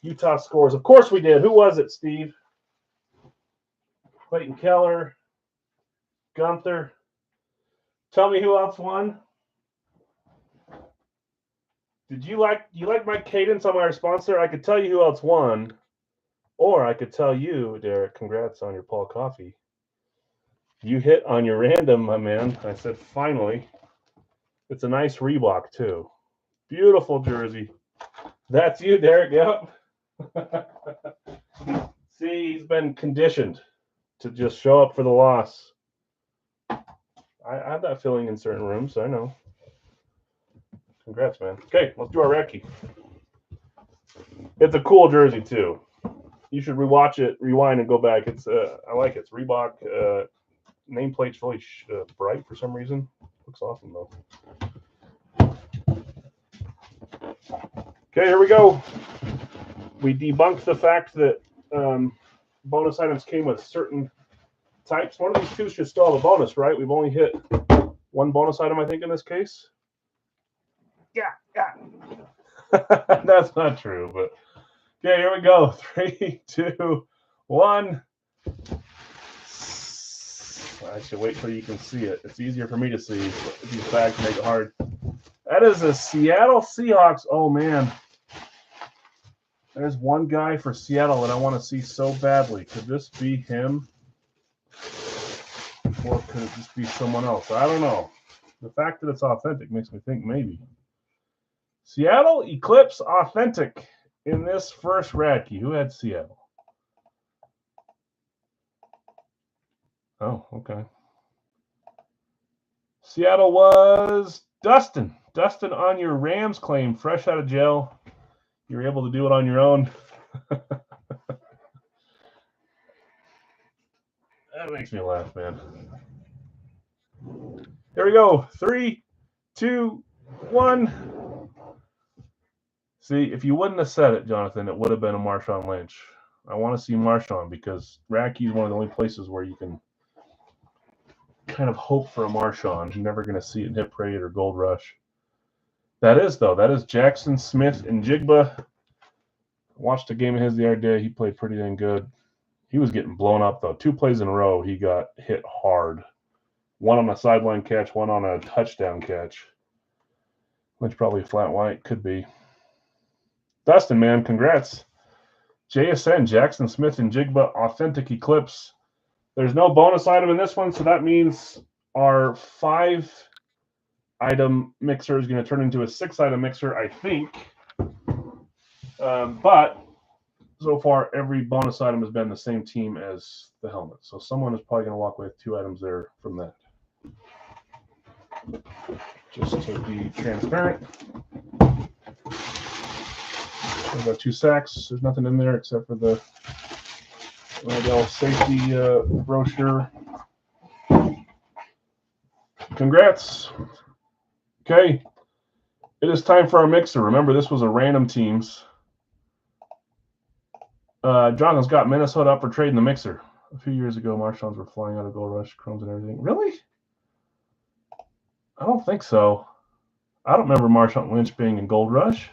Utah scores. Of course we did. Who was it, Steve? Clayton Keller. Gunther. Tell me who else won. Did you like my cadence on my response there? I could tell you who else won. Or I could tell you, Derek, congrats on your Paul Coffey. You hit on your random, my man. I said, finally. It's a nice Reebok, too. Beautiful jersey. That's you, Derek. Yep. See, he's been conditioned to just show up for the loss. I have that feeling in certain rooms, I know. Congrats, man. Okay, let's do our Radkey. It's a cool jersey, too. You should rewatch it, rewind, and go back. It's I like it. It's Reebok. Nameplate's really bright for some reason. Looks awesome, though. Okay, here we go. We debunked the fact that bonus items came with certain types. One of these 2 should still have a bonus, right? We've only hit 1 bonus item, I think, in this case. Yeah. That's not true, but okay, here we go. 3, 2, 1. I should wait till you can see it. It's easier for me to see. These bags make it hard. That is a Seattle Seahawks. Oh, man. There's one guy for Seattle that I want to see so badly. Could this be him? Or could it just be someone else? I don't know. The fact that it's authentic makes me think maybe. Seattle Eclipse Authentic in this first Radkey. Who had Seattle? Oh, okay. Seattle was Dustin. Dustin on your Rams claim, fresh out of jail. You were able to do it on your own. That makes me laugh, man. Here we go. 3, 2, 1. See, if you wouldn't have said it, Jonathan, it would have been a Marshawn Lynch. I want to see Marshawn because Racky is one of the only places where you can kind of hope for a Marshawn. You're never going to see it in Hit Parade or Gold Rush. That is Jackson Smith and Jigba. Watched a game of his the other day. He played pretty dang good. He was getting blown up, though. 2 plays in a row, he got hit hard. One on a sideline catch, one on a touchdown catch. Which probably flat white. Could be. Dustin, man, congrats. JSN, Jackson Smith and Jigba Authentic Eclipse. There's no bonus item in this one, so that means our 5-item mixer is going to turn into a 6-item mixer, I think. But so far, every bonus item has been the same team as the helmet. So someone is probably going to walk away with 2 items there from that. Just to be transparent. I've got 2 sacks. There's nothing in there except for the Rydell safety brochure. Congrats. Okay. It is time for our mixer. Remember, this was a random teams. Jonathan's got Minnesota up for trade in the mixer. A few years ago, Marshawn's were flying out of Gold Rush, Chromes and everything. Really? I don't think so. I don't remember Marshawn Lynch being in Gold Rush.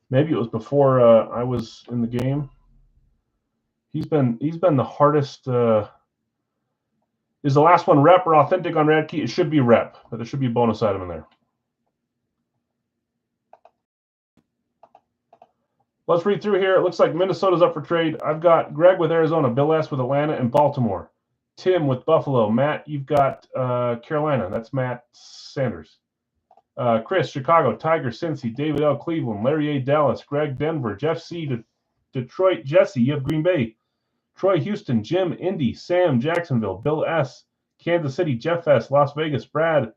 Maybe it was before I was in the game. He's been the hardest. Is the last one rep or authentic on Radkey? It should be rep, but there should be a bonus item in there. Let's read through here. It looks like Minnesota's up for trade. I've got Greg with Arizona, Bill S. with Atlanta and Baltimore, Tim with Buffalo, Matt, you've got Carolina. That's Matt Sanders. Chris, Chicago, Tiger, Cincy, David L. Cleveland, Larry A. Dallas, Greg, Denver, Jeff C. Detroit, Jesse, you have Green Bay, Troy, Houston, Jim, Indy, Sam, Jacksonville, Bill S., Kansas City, Jeff S., Las Vegas, Brad,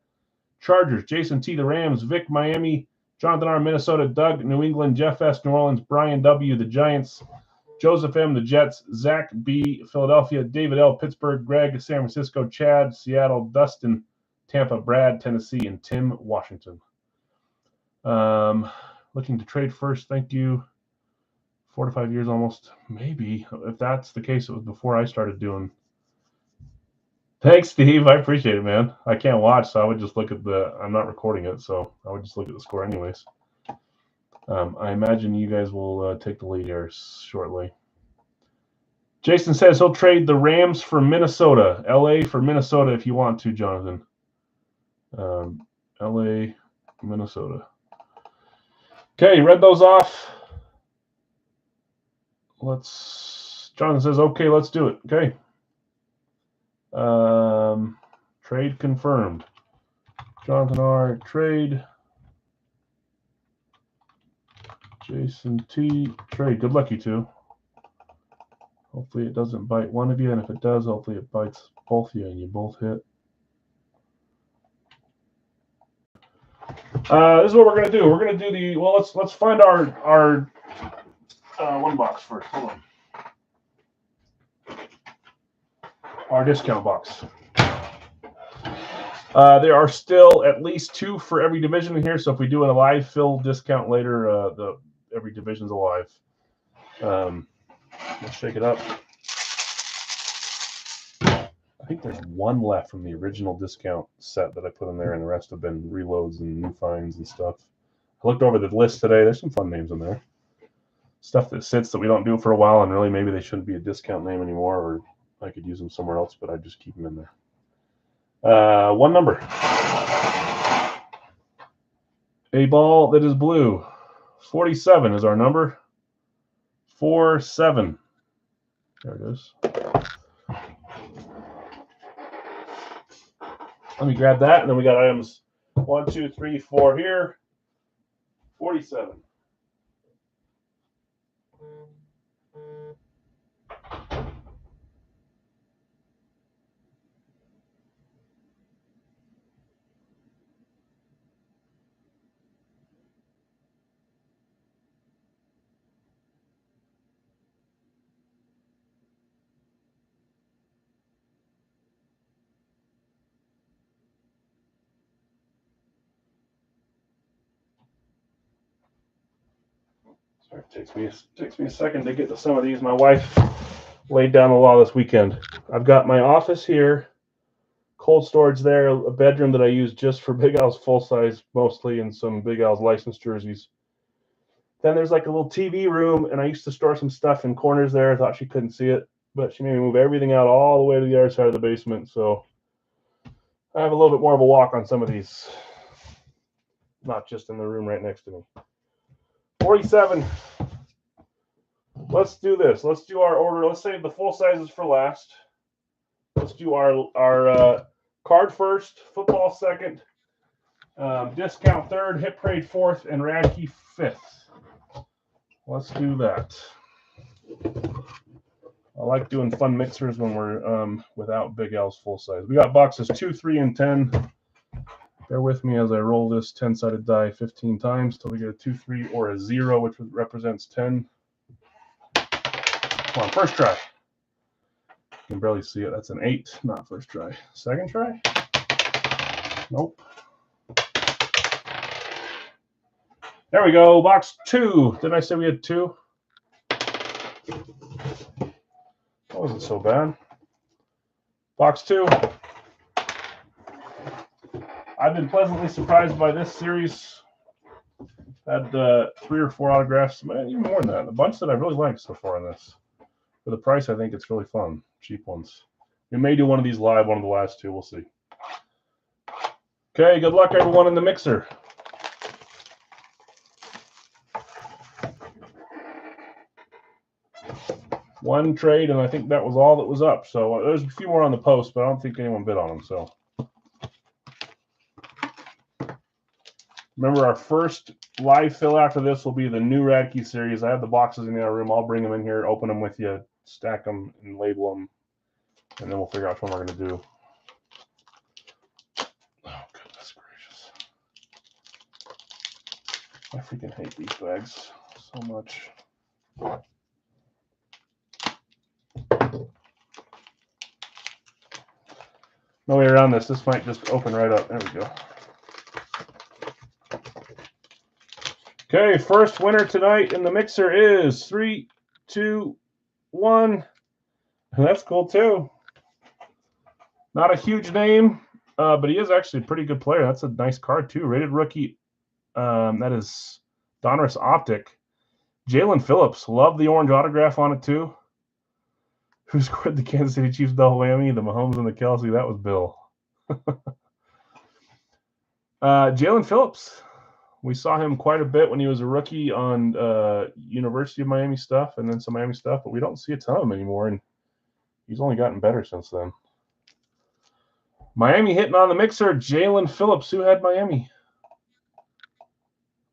Chargers, Jason T., the Rams, Vic, Miami, Jonathan R., Minnesota, Doug, New England, Jeff S., New Orleans, Brian W., the Giants, Joseph M., the Jets, Zach B., Philadelphia, David L., Pittsburgh, Greg, San Francisco, Chad, Seattle, Dustin, Tampa, Brad, Tennessee, and Tim, Washington. Looking to trade first, thank you. 4 to 5 years almost. Maybe. If that's the case, it was before I started doing. Thanks, Steve. I appreciate it, man. I can't watch, so I would just look at I'm not recording it, so I would just look at the score anyways. I imagine you guys will take the lead here shortly. Jason says he'll trade the Rams for Minnesota. LA for Minnesota if you want to, Jonathan. LA, Minnesota. Okay, read those off. Jonathan says, okay, let's do it. Okay. Trade confirmed. Jonathan R. Trade. Jason T. Trade. Good luck, you two. Hopefully it doesn't bite one of you, and if it does, hopefully it bites both of you and you both hit. This is what we're gonna do. We're gonna do let's find our one box first. Hold on. Our discount box. There are still at least 2 for every division in here. So if we do a live fill discount later, every division's alive. Let's shake it up. I think there's 1 left from the original discount set that I put in there, and the rest have been reloads and new finds and stuff. I looked over the list today. There's some fun names in there. Stuff that sits that we don't do for a while, and really maybe they shouldn't be a discount name anymore, or I could use them somewhere else, but I just keep them in there. 1 number. A ball that is blue. 47 is our number. 47. There it is. Let me grab that, and then we got items 1, 2, 3, 4 here. 47. It takes me a second to get to some of these. My wife laid down the law this weekend. I've got my office here, cold storage there, a bedroom that I use just for Big Al's full size mostly, and some Big Al's licensed jerseys. Then there's like a little TV room, and I used to store some stuff in corners there. I thought she couldn't see it, but she made me move everything out all the way to the other side of the basement. So I have a little bit more of a walk on some of these, not just in the room right next to me. 47. Let's do this. Let's do our order. Let's save the full sizes for last. Let's do our card first, football second, discount third, hit parade fourth, and Radke fifth. Let's do that. I like doing fun mixers when we're without Big Al's full size. We got boxes 2, 3, and 10. Bear with me as I roll this 10-sided die 15 times till we get a 2, 3, or a 0, which represents 10. Come on, first try. You can barely see it. That's an 8, not first try. Second try? Nope. There we go. Box 2. Didn't I say we had 2? That wasn't so bad. Box 2. I've been pleasantly surprised by this series. Had 3 or 4 autographs, man, even more than that. A bunch that I really like so far in this. For the price, I think it's really fun. Cheap ones. We may do one of these live, one of the last 2. We'll see. Okay, good luck, everyone, in the mixer. One trade, and I think that was all that was up. So there's a few more on the post, but I don't think anyone bid on them. So remember, our first live fill after this will be the new Radke series. I have the boxes in the other room. I'll bring them in here, open them with you, stack them, and label them, and then we'll figure out which one we're going to do. Oh, goodness gracious. I freaking hate these bags so much. No way around this. This might just open right up. There we go. Okay, first winner tonight in the mixer is 3, 2, 1. That's cool too. Not a huge name, but he is actually a pretty good player. That's a nice card too. Rated rookie. That is Donruss Optic. Jalen Phillips. Love the orange autograph on it too. Who scored the Kansas City Chiefs double whammy? The Mahomes and the Kelsey. That was Bill. Jalen Phillips. We saw him quite a bit when he was a rookie on University of Miami stuff and then some Miami stuff, but we don't see a ton of him anymore, and he's only gotten better since then. Miami hitting on the mixer. Jalen Phillips. Who had Miami?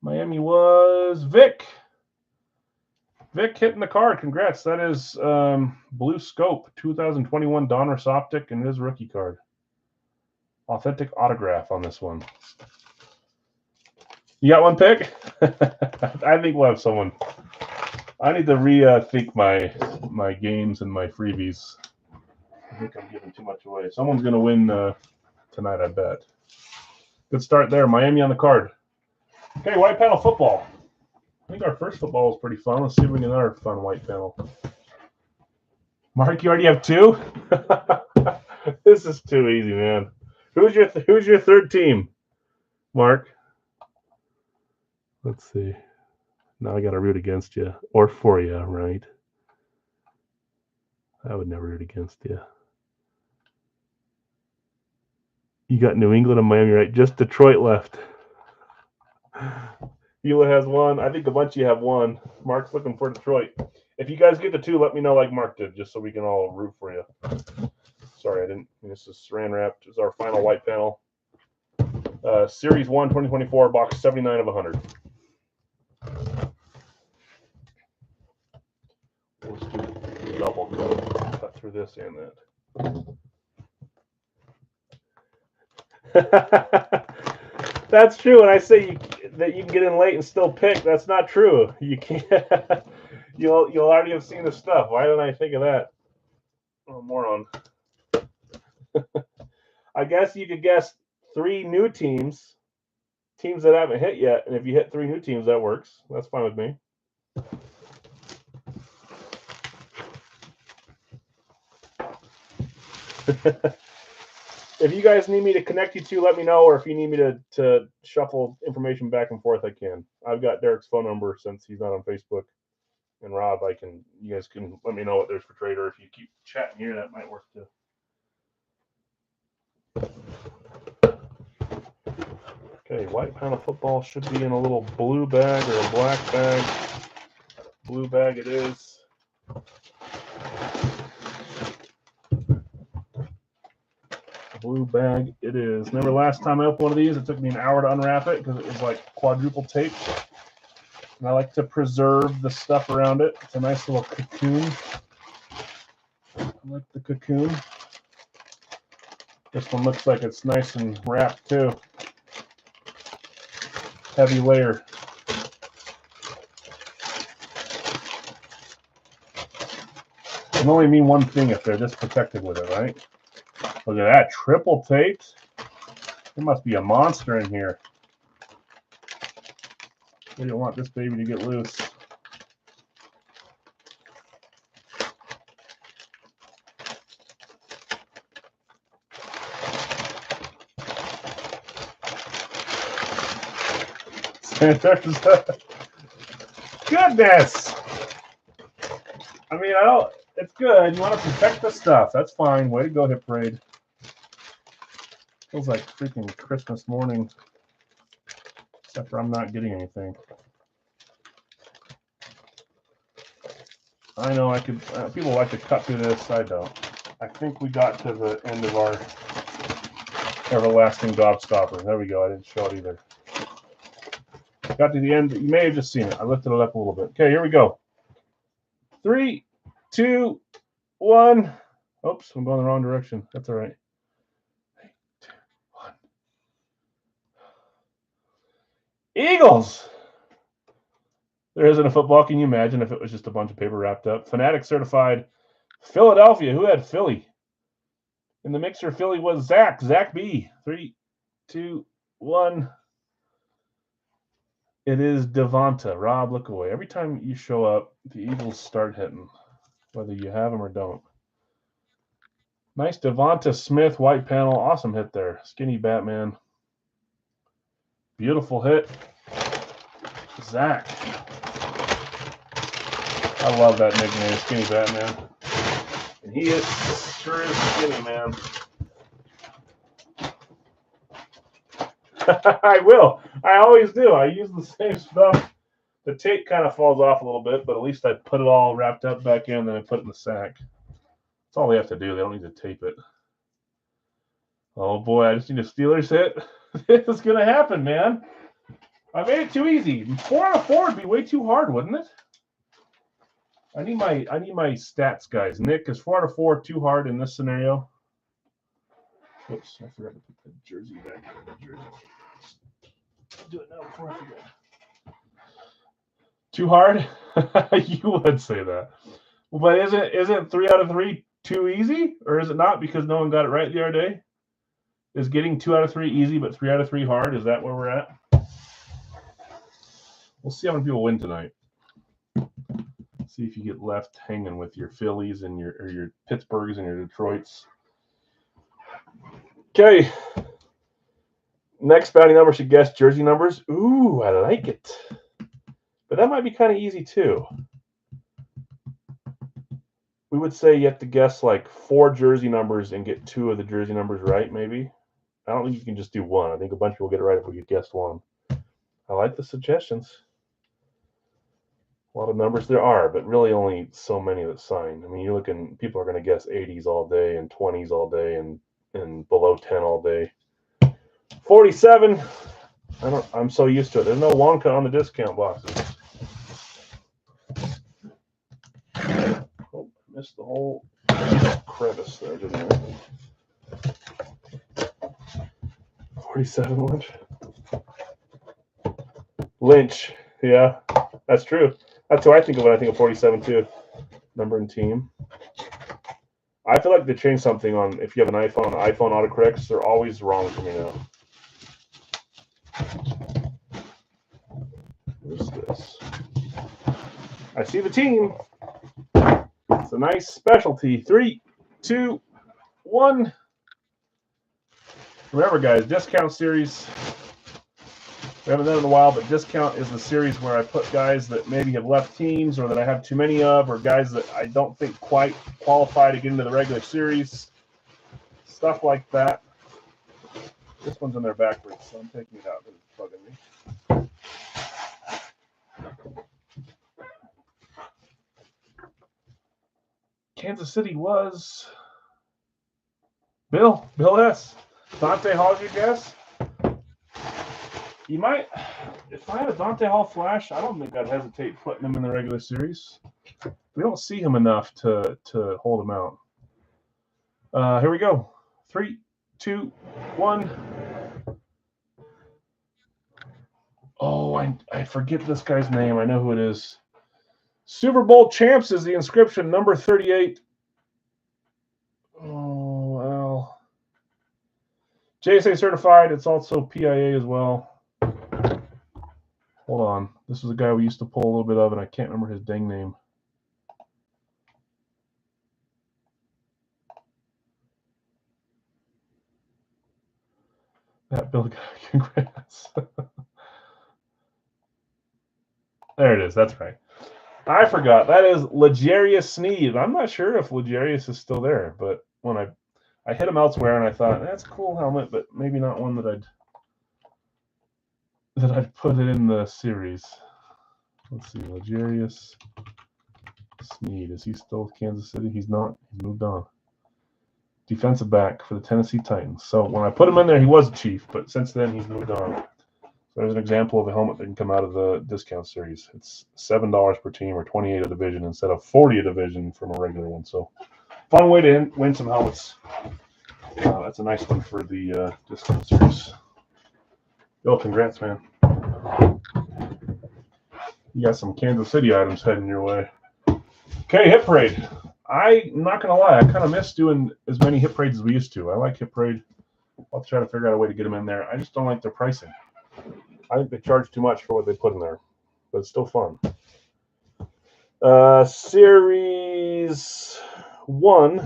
Miami was Vic. Vic hitting the card. Congrats. That is Blue Scope 2021 Donruss Optic and his rookie card. Authentic autograph on this one. You got one pick? I think we'll have someone. I need to rethink my games and my freebies. I think I'm giving too much away. Someone's going to win tonight, I bet. Good start there. Miami on the card. Okay, white panel football. I think our first football was pretty fun. Let's see if we can get another fun white panel. Mark, you already have 2? This is too easy, man. Who's your third team, Mark? Let's see. Now I got to root against you or for you, right? I would never root against you. You got New England and Miami, right? Just Detroit left. Eula has 1. I think a bunch of you have 1. Mark's looking for Detroit. If you guys get the 2, let me know like Mark did, just so we can all root for you. Sorry, I didn't. This is Saran Wrapped. This is our final white panel. Series 1, 2024, box 79 of 100. Let's do double cut through this and that. That's true. And I say that you can get in late and still pick. That's not true. You can't. You'll already have seen the stuff. Why didn't I think of that? Oh, moron. I guess you could guess 3 new teams that haven't hit yet. And if you hit 3 new teams, that works. That's fine with me. If you guys need me to connect you to, let me know. Or if you need me to shuffle information back and forth, I can. I've got Derek's phone number since he's not on Facebook. And Rob, you guys can let me know what there's for trade, or if you keep chatting here, that might work too. Okay, white panel football should be in a little blue bag or a black bag. Blue bag it is. Blue bag it is. Remember last time I opened one of these, it took me an hour to unwrap it because it was like quadruple taped. And I like to preserve the stuff around it. It's a nice little cocoon. I like the cocoon. This one looks like it's nice and wrapped too. Heavy layer. It can only mean one thing if they're this protected with it, right? Look at that, triple taped. There must be a monster in here. We don't want this baby to get loose. Goodness! I mean, it's good. You want to protect the stuff. That's fine. Way to go, Hit Parade. Feels like freaking Christmas morning. Except for I'm not getting anything. I know I could. People like to cut through this. I don't. I think we got to the end of our everlasting gobstopper. There we go. I didn't show it either. Got to the end. You may have just seen it. I lifted it up a little bit. Okay, here we go. 3, 2, 1. Oops, I'm going the wrong direction. That's all right. 3, 2, 1. Eagles. There isn't a football. Can you imagine if it was just a bunch of paper wrapped up? Fanatic certified Philadelphia. Who had Philly? In the mixer, Philly was Zach B. 3, 2, 1. It is Devonta. Rob, look away. Every time you show up, the Eagles start hitting, whether you have them or don't. Nice Devonta Smith, white panel. Awesome hit there. Skinny Batman. Beautiful hit. Zach. I love that nickname, Skinny Batman. And he sure is skinny, man. I will. I always do. I use the same stuff. The tape kind of falls off a little bit, but at least I put it all wrapped up back in, then I put it in the sack. That's all they have to do. They don't need to tape it. Oh boy, I just need a Steelers hit. This is gonna happen, man. I made it too easy. 4 out of 4 would be way too hard, wouldn't it? I need my stats, guys. Nick, is 4 out of 4 too hard in this scenario? Oops, I forgot to put the jersey back in the jersey. Do it now before I forget. Too hard? You would say that. But isn't 3 out of 3 too easy? Or is it not because no one got it right the other day? Is getting 2 out of 3 easy, but 3 out of 3 hard? Is that where we're at? We'll see how many people win tonight. See if you get left hanging with your Phillies and your Pittsburghs and your Detroits. Okay. Next bounty number should guess jersey numbers. Ooh, I like it. But that might be kind of easy too. We would say you have to guess like 4 jersey numbers and get 2 of the jersey numbers right, maybe. I don't think you can just do 1. I think a bunch of people get it right if we could guess 1. I like the suggestions. A lot of numbers there are, but really only so many that sign. I mean, you're looking, people are going to guess 80s all day and 20s all day and below 10 all day. 47. I'm so used to it. There's no Wonka on the discount boxes. Oh, missed the whole crevice there, didn't I? 47 Lynch. Yeah, that's true. That's who I think of when I think of 47 too. Number and team. I feel like they changed something on if you have an iPhone autocorrects, they're always wrong for me now. What's this? I see the team. It's a nice specialty. 3, 2, 1. Remember, guys, discount series. We haven't done it in a while, but discount is the series where I put guys that maybe have left teams or that I have too many of, or guys that I don't think quite qualify to get into the regular series. Stuff like that. This one's in there backwards, so I'm taking it out because it's bugging me. Kansas City was Bill S. Dante Hall's your guess? You might, if I had a Dante Hall flash, I don't think I'd hesitate putting him in the regular series. We don't see him enough to hold him out. Here we go. 3, 2, 1. Oh, I forget this guy's name. I know who it is. Super Bowl champs is the inscription, number 38. Oh, well. JSA certified. It's also PIA as well. Hold on. This is a guy we used to pull a little bit of, and I can't remember his dang name. That Bill guy, congrats. There it is. That's right. I forgot. That is L'Jarius Sneed. I'm not sure if L'Jarius is still there, but when I hit him elsewhere, and I thought that's a cool helmet, but maybe not one that I'd put it in the series. Let's see, L'Jarius Sneed. Is he still with Kansas City? He's not. He's moved on. Defensive back for the Tennessee Titans. So when I put him in there, he was a Chief, but since then he's moved on. So there's an example of a helmet that can come out of the discount series. It's $7 per team or $28 a division instead of $40 a division from a regular one. So fun way to win some helmets. That's a nice one for the discount series. Bill, congrats, man. You got some Kansas City items heading your way. Okay, Hit Parade. I'm not going to lie. I kind of miss doing as many Hit Parades as we used to. I like Hit Parade. I'll try to figure out a way to get them in there. I just don't like their pricing. I think they charge too much for what they put in there, but it's still fun. Series 1.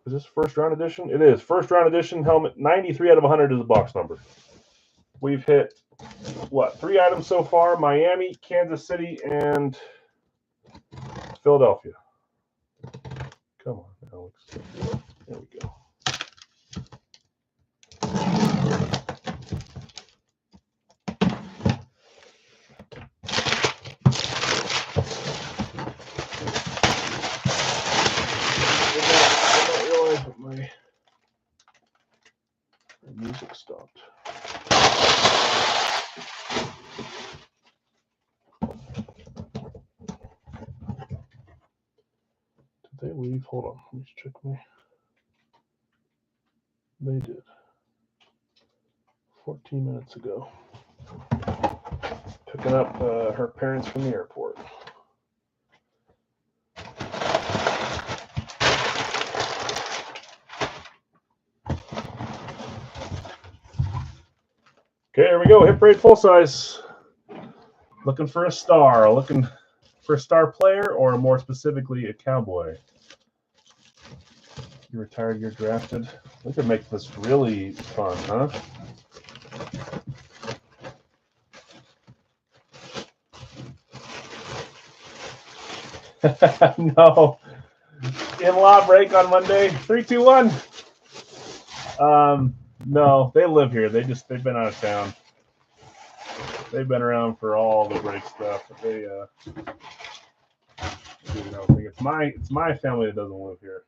Is this first round edition? It is. First round edition helmet, 93 out of 100 is the box number. We've hit, 3 items so far? Miami, Kansas City, and Philadelphia. Come on, Alex. There we go. My music stopped. Did they leave? Hold on. Let me check me. They did. 14 minutes ago. Picking up her parents from the airport. Okay, here we go. Hit Parade full size. Looking for a star. Looking for a star player, or more specifically, a cowboy. You're retired, you're drafted. We could make this really fun, huh? No. In-law break on Monday. 3, 2, 1. No, they live here. They've been out of town. They've been around for all the break stuff, but they it's my family that doesn't live here.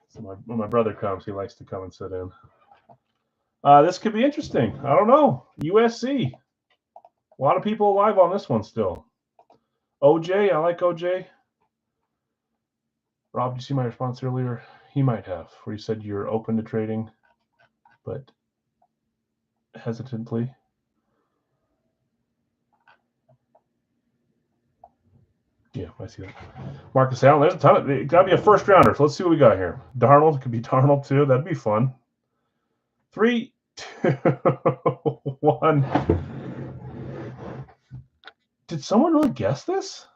So when my brother comes, he likes to come and sit in. This could be interesting. I don't know. USC. A lot of people alive on this one still. OJ, I like OJ. Rob, did you see my response earlier? He might have, where you said you're open to trading, but hesitantly. Yeah, I see that. Marcus Allen, there's a ton of it. Got to be a first rounder. So let's see what we got here. Darnold, could be Darnold too. That'd be fun. 3, 2, 1. Did someone really guess this?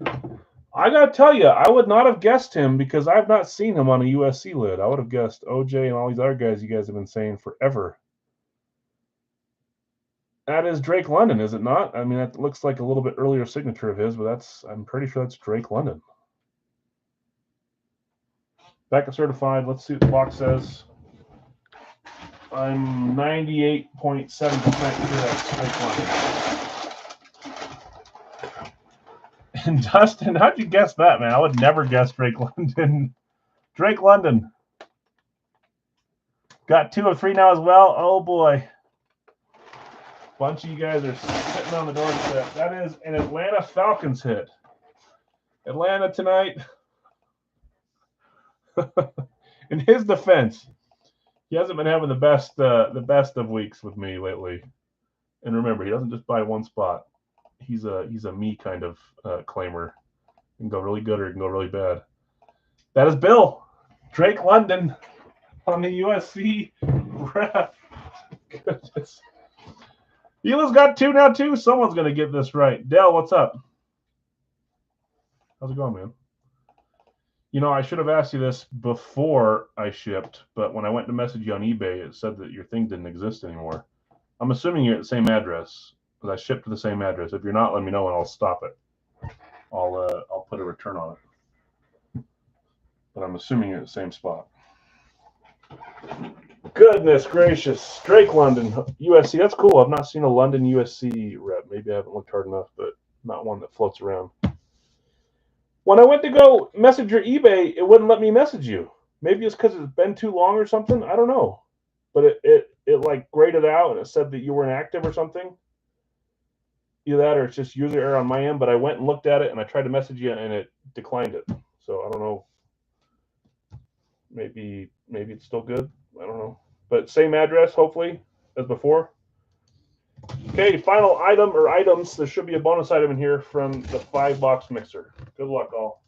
I got to tell you, I would not have guessed him because I've not seen him on a USC lid. I would have guessed OJ and all these other guys you guys have been saying forever. That is Drake London, is it not? I mean, that looks like a little bit earlier signature of his, but I'm pretty sure that's Drake London. Becca certified. Let's see what the box says. I'm 98.7% sure that's Drake London. And Dustin, how'd you guess that, man? I would never guess Drake London. Drake London. Got 2 of 3 now as well. Oh, boy. Bunch of you guys are sitting on the doorstep. That is an Atlanta Falcons hit. Atlanta tonight. In his defense, he hasn't been having the best of weeks with me lately. And remember, he doesn't just buy one spot. He's a me kind of claimer. He can go really good or he can go really bad. That is Bill. Drake London on the USC ref. Goodness. Hila's got 2 now, too. Someone's going to get this right. Dell, what's up? How's it going, man? You know, I should have asked you this before I shipped, but when I went to message you on eBay, it said that your thing didn't exist anymore. I'm assuming you're at the same address, because I shipped to the same address. If you're not, let me know and I'll stop it. I'll put a return on it. But I'm assuming you're at the same spot. Goodness gracious. Drake London, USC. That's cool. I've not seen a London USC rep. Maybe I haven't looked hard enough, but not one that floats around. When I went to go message your eBay, it wouldn't let me message you. Maybe it's because it's been too long or something. I don't know. But it like graded out and it said that you were inactive or something. Either that or it's just user error on my end. But I went and looked at it and I tried to message you and it declined it. So I don't know. Maybe it's still good. I don't know. But same address, hopefully, as before. Okay, final item or items. There should be a bonus item in here from the 5-box mixer. Good luck, all.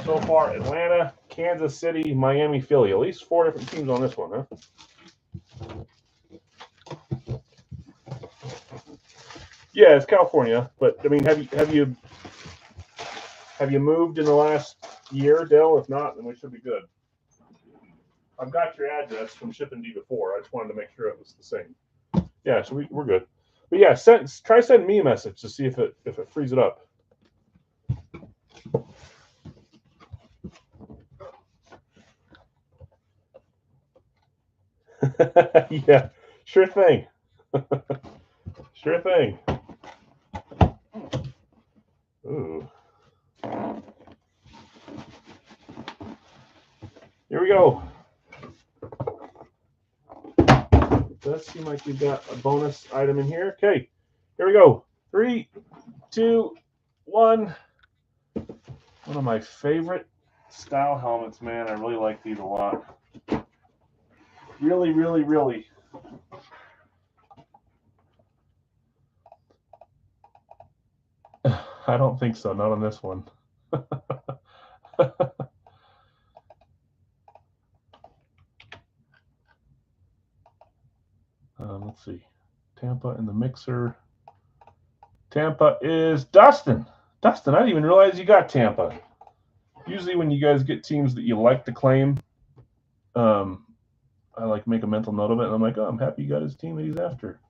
So far, Atlanta, Kansas City, Miami, Philly. At least 4 different teams on this one, huh? Yeah, it's California. But I mean, have you moved in the last year, Dell? If not, then we should be good. I've got your address from shipping to you before. I just wanted to make sure it was the same. Yeah, so we're good. But yeah, try sending me a message to see if it frees it up. Yeah, sure thing. Sure thing. Ooh. Here we go. It does seem like we've got a bonus item in here. Okay, here we go. 3, 2, 1. One of my favorite style helmets, man. I really like these a lot. Really, really, really. I don't think so. Not on this one. Let's see. Tampa in the mixer. Tampa is Dustin. Dustin, I didn't even realize you got Tampa. Usually when you guys get teams that you like to claim, I like make a mental note of it, and I'm like, oh, I'm happy you got his team that he's after.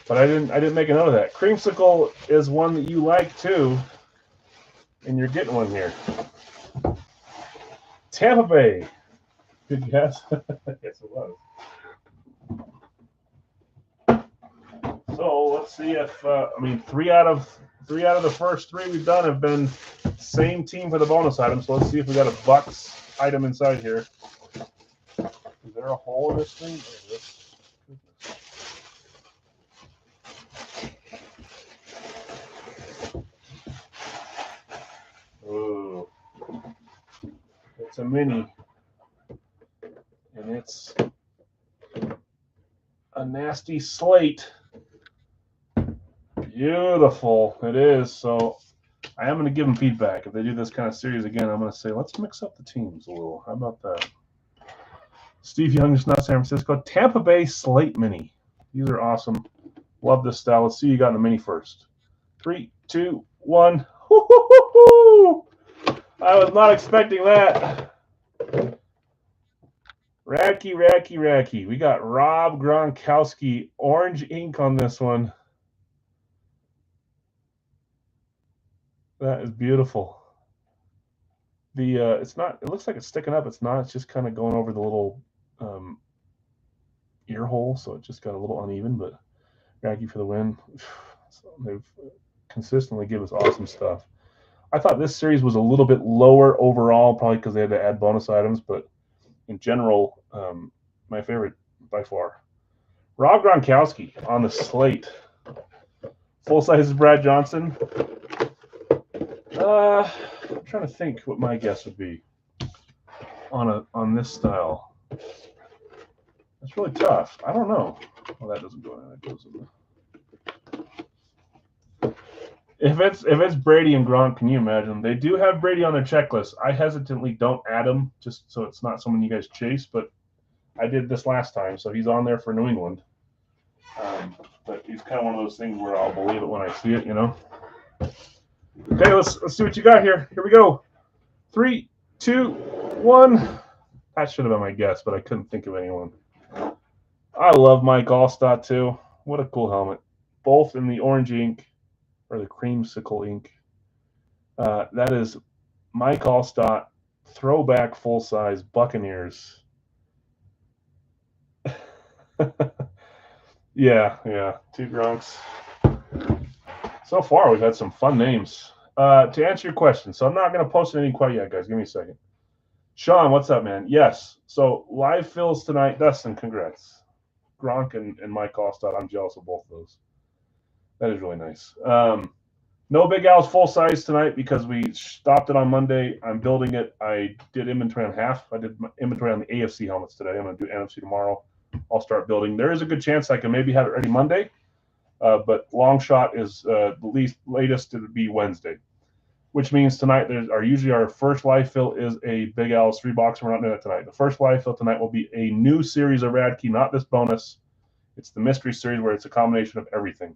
But I didn't make a note of that. Creamsicle is one that you like too, and you're getting one here. Tampa Bay. Good guess. Yes, it was. So let's see if I mean 3 out of the first 3 we've done have been same team for the bonus item. So let's see if we got a Bucks item inside here. Is there a hole in this thing? Ooh, it's a mini, and it's a nasty slate. Beautiful, it is. So I am going to give them feedback. If they do this kind of series again, I'm going to say, let's mix up the teams a little. How about that? Steve Young is not San Francisco. Tampa Bay Slate Mini. These are awesome. Love this style. Let's see who you got in the mini first. 3, 2, 1. Woo-hoo-hoo-hoo! I was not expecting that. Racky. We got Rob Gronkowski, orange ink on this one. That is beautiful. It's not. It looks like it's sticking up. It's not. It's just kind of going over the little ear hole, so it just got a little uneven. But Racky for the win. So they've consistently give us awesome stuff. I thought this series was a little bit lower overall, probably because they had to add bonus items, but in general, my favorite by far. Rob Gronkowski on the slate. Full size is Brad Johnson. I'm trying to think what my guess would be on this style. It's really tough. I don't know. Well, that doesn't go in. That goes in. If it's Brady and Gronk, can you imagine? They do have Brady on their checklist. I hesitantly don't add him just so it's not someone you guys chase, but I did this last time, so he's on there for New England. But he's kind of one of those things where I'll believe it when I see it, you know. Okay, let's see what you got here. Here we go. 3, 2, 1. That should have been my guess, but I couldn't think of anyone. I love Mike Alstott too. What a cool helmet. Both in the orange ink or the creamsicle ink. That is Mike Alstott, throwback full-size Buccaneers. Yeah, 2 Gronks. So far, we've had some fun names. To answer your question, so I'm not going to post anything quite yet, guys. Give me a second. Sean, what's up, man? Yes. So live fills tonight. Dustin, congrats. Gronk and Mike Alstott. I'm jealous of both of those. That is really nice. No Big Al's full size tonight because we stopped it on Monday. I'm building it. I did inventory on half. I did inventory on the AFC helmets today. I'm going to do NFC tomorrow. I'll start building. There is a good chance I can maybe have it ready Monday, but long shot is the latest it would be Wednesday, which means tonight usually our first live fill is a Big Al's 3-box. We're not doing it tonight. The first live fill tonight will be a new series of Radkey, not this bonus. It's the mystery series where it's a combination of everything.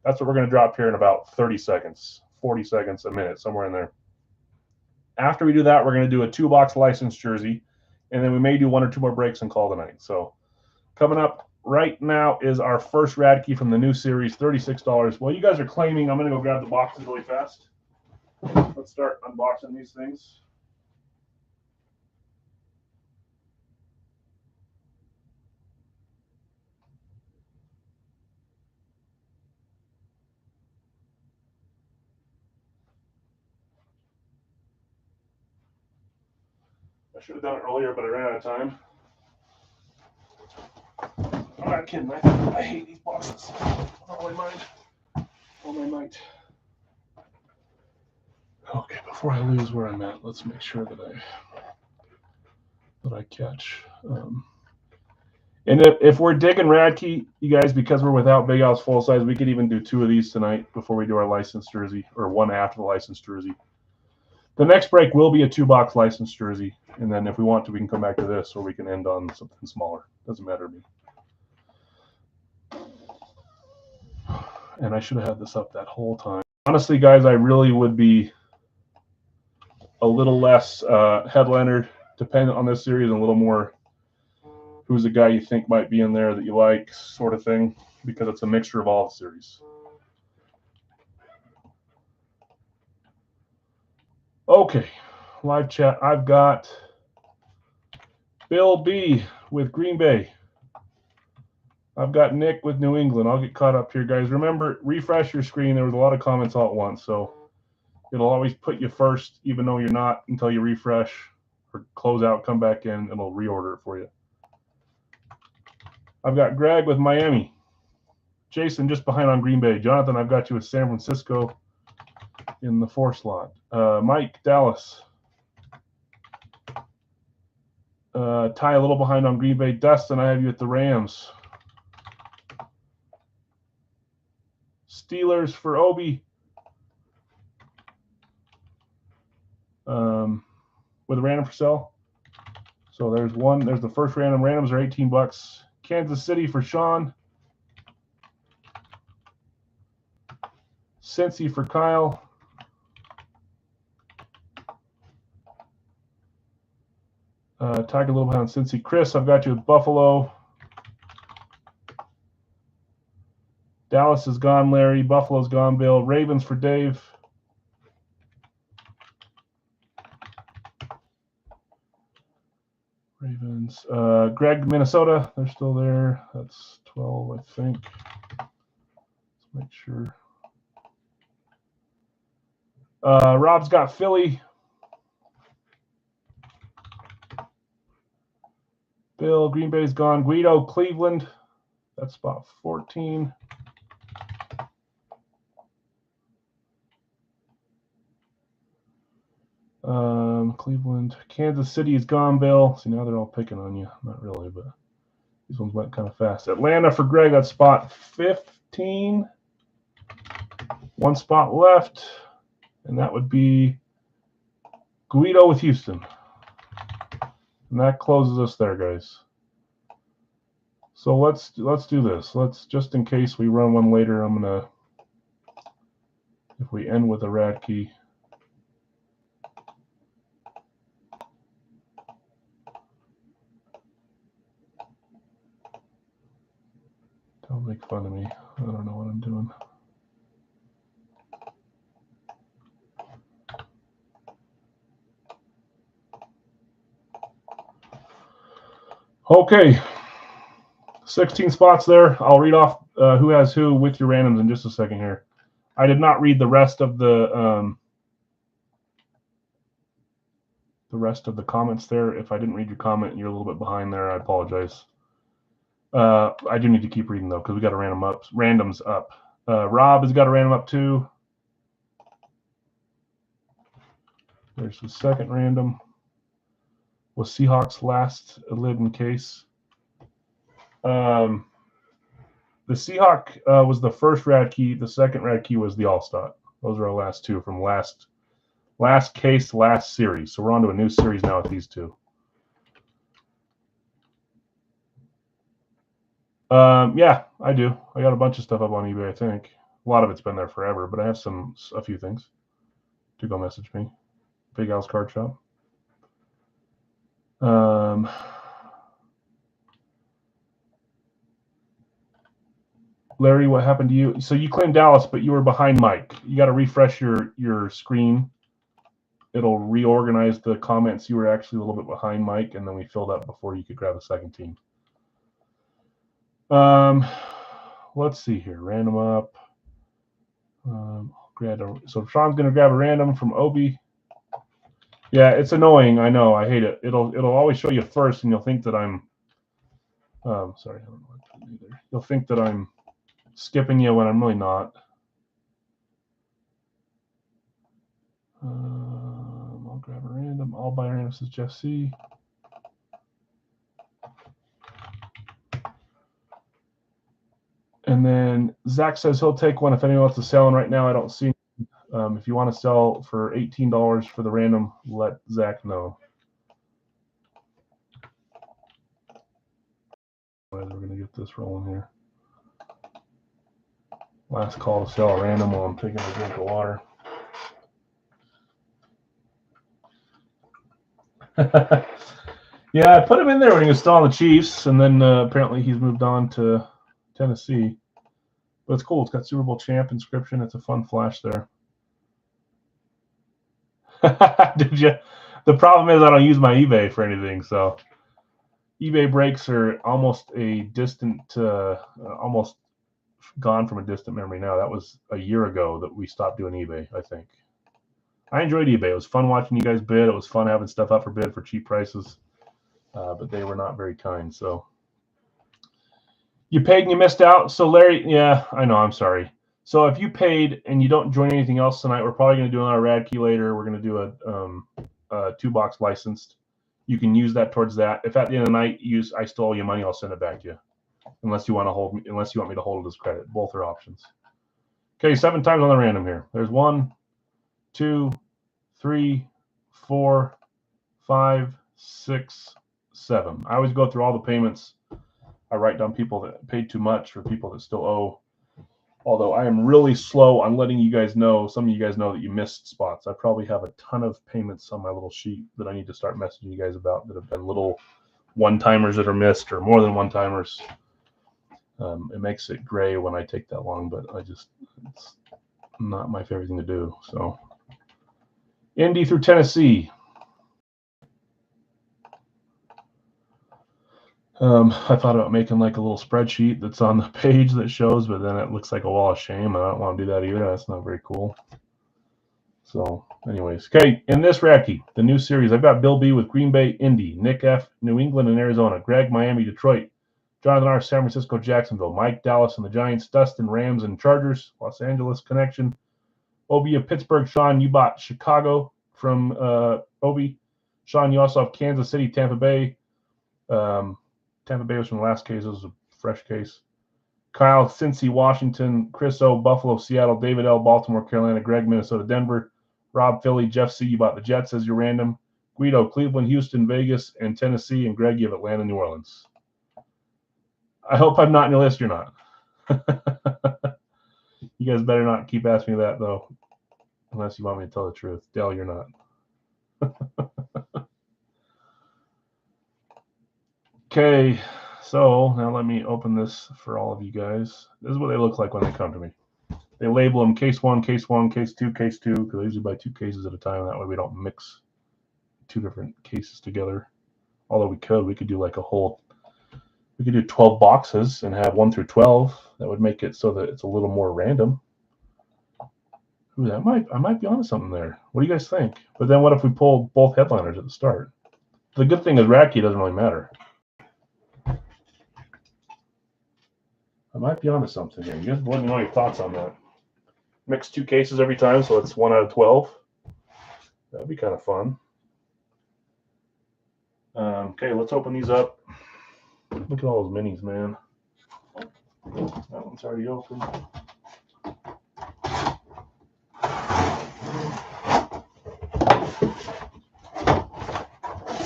That's what we're going to drop here in about 30 seconds, 40 seconds, a minute, somewhere in there. After we do that, we're going to do a 2-box licensed jersey, and then we may do 1 or 2 more breaks and call the night. So coming up right now is our first Radkey from the new series, $36. While you guys are claiming, I'm going to go grab the boxes really fast. Let's start unboxing these things. I should have done it earlier, but I ran out of time. I'm not kidding. I hate these boxes. All my might. Okay, before I lose where I'm at, let's make sure that I catch. And if we're digging Radkey, you guys, because we're without Big Al's full size, we could even do 2 of these tonight before we do our licensed jersey, or 1 after the licensed jersey. The next break will be a 2-box licensed jersey, and then if we want to, we can come back to this, or we can end on something smaller. Doesn't matter to me. And I should have had this up that whole time. Honestly, guys, I really would be a little less headliner dependent on this series and a little more who's a guy you think might be in there that you like, sort of thing, because it's a mixture of all the series. Okay, live chat. I've got Bill B with Green Bay. I've got Nick with New England. I'll get caught up here, guys. Remember, refresh your screen. There was a lot of comments all at once, so it'll always put you first, even though you're not, until you refresh or close out, come back in, and it'll reorder it for you. I've got Greg with Miami. Jason just behind on Green Bay. Jonathan, I've got you with San Francisco in the 4 slot. Mike, Dallas. Ty a little behind on Green Bay. Dustin, I have you at the Rams. Steelers for Obi. With a random for sale. So there's one. There's the first random. Randoms are $18. Kansas City for Sean. Cincy for Kyle. Tiger a little behind Cincy. Chris, I've got you with Buffalo. Dallas is gone, Larry. Buffalo's gone, Bill. Ravens for Dave. Ravens. Greg, Minnesota. They're still there. That's 12, I think. Let's make sure. Rob's got Philly. Bill, Green Bay's gone. Guido, Cleveland. That's spot 14. Cleveland. Kansas City is gone, Bill. See, now they're all picking on you. Not really, but these ones went kind of fast. Atlanta for Greg. That's spot 15. One spot left, and that would be Guido with Houston. And that closes us there, guys. So let's do this. Let's, just in case we run one later, I'm gonna, if we end with a rad key. Don't make fun of me. I don't know what I'm doing. Okay. 16 spots there. I'll read off who has who with your randoms in just a second here. I did not read the rest of the comments there. If I didn't read your comment and you're a little bit behind there, I apologize. I do need to keep reading though because we got a randoms up. Rob has got a random up too. There's the second random. Was Seahawks last lid in case? The Seahawk was the first rad key. The second rad key was the All-Star. Those are our last two from last case, last series. So we're on to a new series now with these two. Yeah, I do. I got a bunch of stuff up on eBay, I think. A lot of it's been there forever, but I have a few things to go message me. Big Al's Card Shop. Larry, what happened to you? So you claimed Dallas, but you were behind Mike. You got to refresh your screen. It'll reorganize the comments. You were actually a little bit behind Mike, and then we filled up before you could grab a second team. Let's see here. Random up. So Sean's going to grab a random from Obi. Yeah, it's annoying. I know. I hate it. It'll always show you first, and you'll think that I'm. Sorry, I don't know what to do either. You'll think that I'm skipping you when I'm really not. I'll grab a random. All by random, says Jeff C. And then Zach says he'll take one if anyone wants to sell one right now. I don't see. If you want to sell for $18 for the random, let Zach know. We're going to get this rolling here. Last call to sell a random while I'm taking a drink of water. Yeah, I put him in there when he was still on the Chiefs, and then apparently he's moved on to Tennessee. But it's cool. It's got Super Bowl champ inscription. It's a fun flash there. Did you? The problem is I don't use my eBay for anything, so eBay breaks are almost a distant, almost gone from a distant memory now. That was a year ago that we stopped doing eBay, I think. I enjoyed eBay. It was fun watching you guys bid. It was fun having stuff up for bid for cheap prices, but they were not very kind. So you paid and you missed out. So Larry, yeah, I know. I'm sorry. So if you paid and you don't join anything else tonight, we're probably going to do another rad key later. We're going to do a 2-box licensed. You can use that towards that. If at the end of the night I still owe you money, I'll send it back to you. Unless you want me to hold it as credit. Both are options. Okay, 7 times on the random here. There's 1, 2, 3, 4, 5, 6, 7. I always go through all the payments. I write down people that paid too much for people that still owe Although I am really slow on letting you guys know, some of you guys know that you missed spots. I probably have a ton of payments on my little sheet that I need to start messaging you guys about that have been little one-timers that are missed or more than one-timers. It makes it gray when I take that long, but it's not my favorite thing to do. So Indy through Tennessee. I thought about making like a little spreadsheet that's on the page that shows, but then it looks like a wall of shame. I don't want to do that either. That's not very cool. So anyways, okay, in this Racky, the new series, I've got Bill B with Green Bay, Indy, Nick F, New England and Arizona, Greg, Miami, Detroit, Jonathan R, San Francisco, Jacksonville, Mike, Dallas and the Giants, Dustin, Rams and Chargers, Los Angeles Connection, Obi of Pittsburgh, Sean, you bought Chicago from Obi. Sean, you also have Kansas City, Tampa Bay. Tampa Bay was from the last case. It was a fresh case. Kyle, Cincy, Washington. Chris O, Buffalo, Seattle. David L, Baltimore, Carolina. Greg, Minnesota, Denver. Rob, Philly. Jeff C, you bought the Jets as your random. Guido, Cleveland, Houston, Vegas, and Tennessee. And Greg, you have Atlanta, New Orleans. I hope I'm not in your list. You're not. You guys better not keep asking me that, though, unless you want me to tell the truth. Dale, you're not. Okay, so now let me open this for all of you guys. This is what they look like when they come to me. They label them case 1, case 1, case 2, case 2, because I usually buy 2 cases at a time. That way we don't mix 2 different cases together. Although we could do like we could do 12 boxes and have 1 through 12. That would make it so that it's a little more random. Ooh, I might be onto something there. What do you guys think? But then what if we pull both headliners at the start? The good thing is Racky doesn't really matter. I might be onto something here. You guys let me know your thoughts on that. Mix 2 cases every time, so it's 1 out of 12. That'd be kind of fun. Okay, let's open these up. Look at all those minis, man. That one's already open.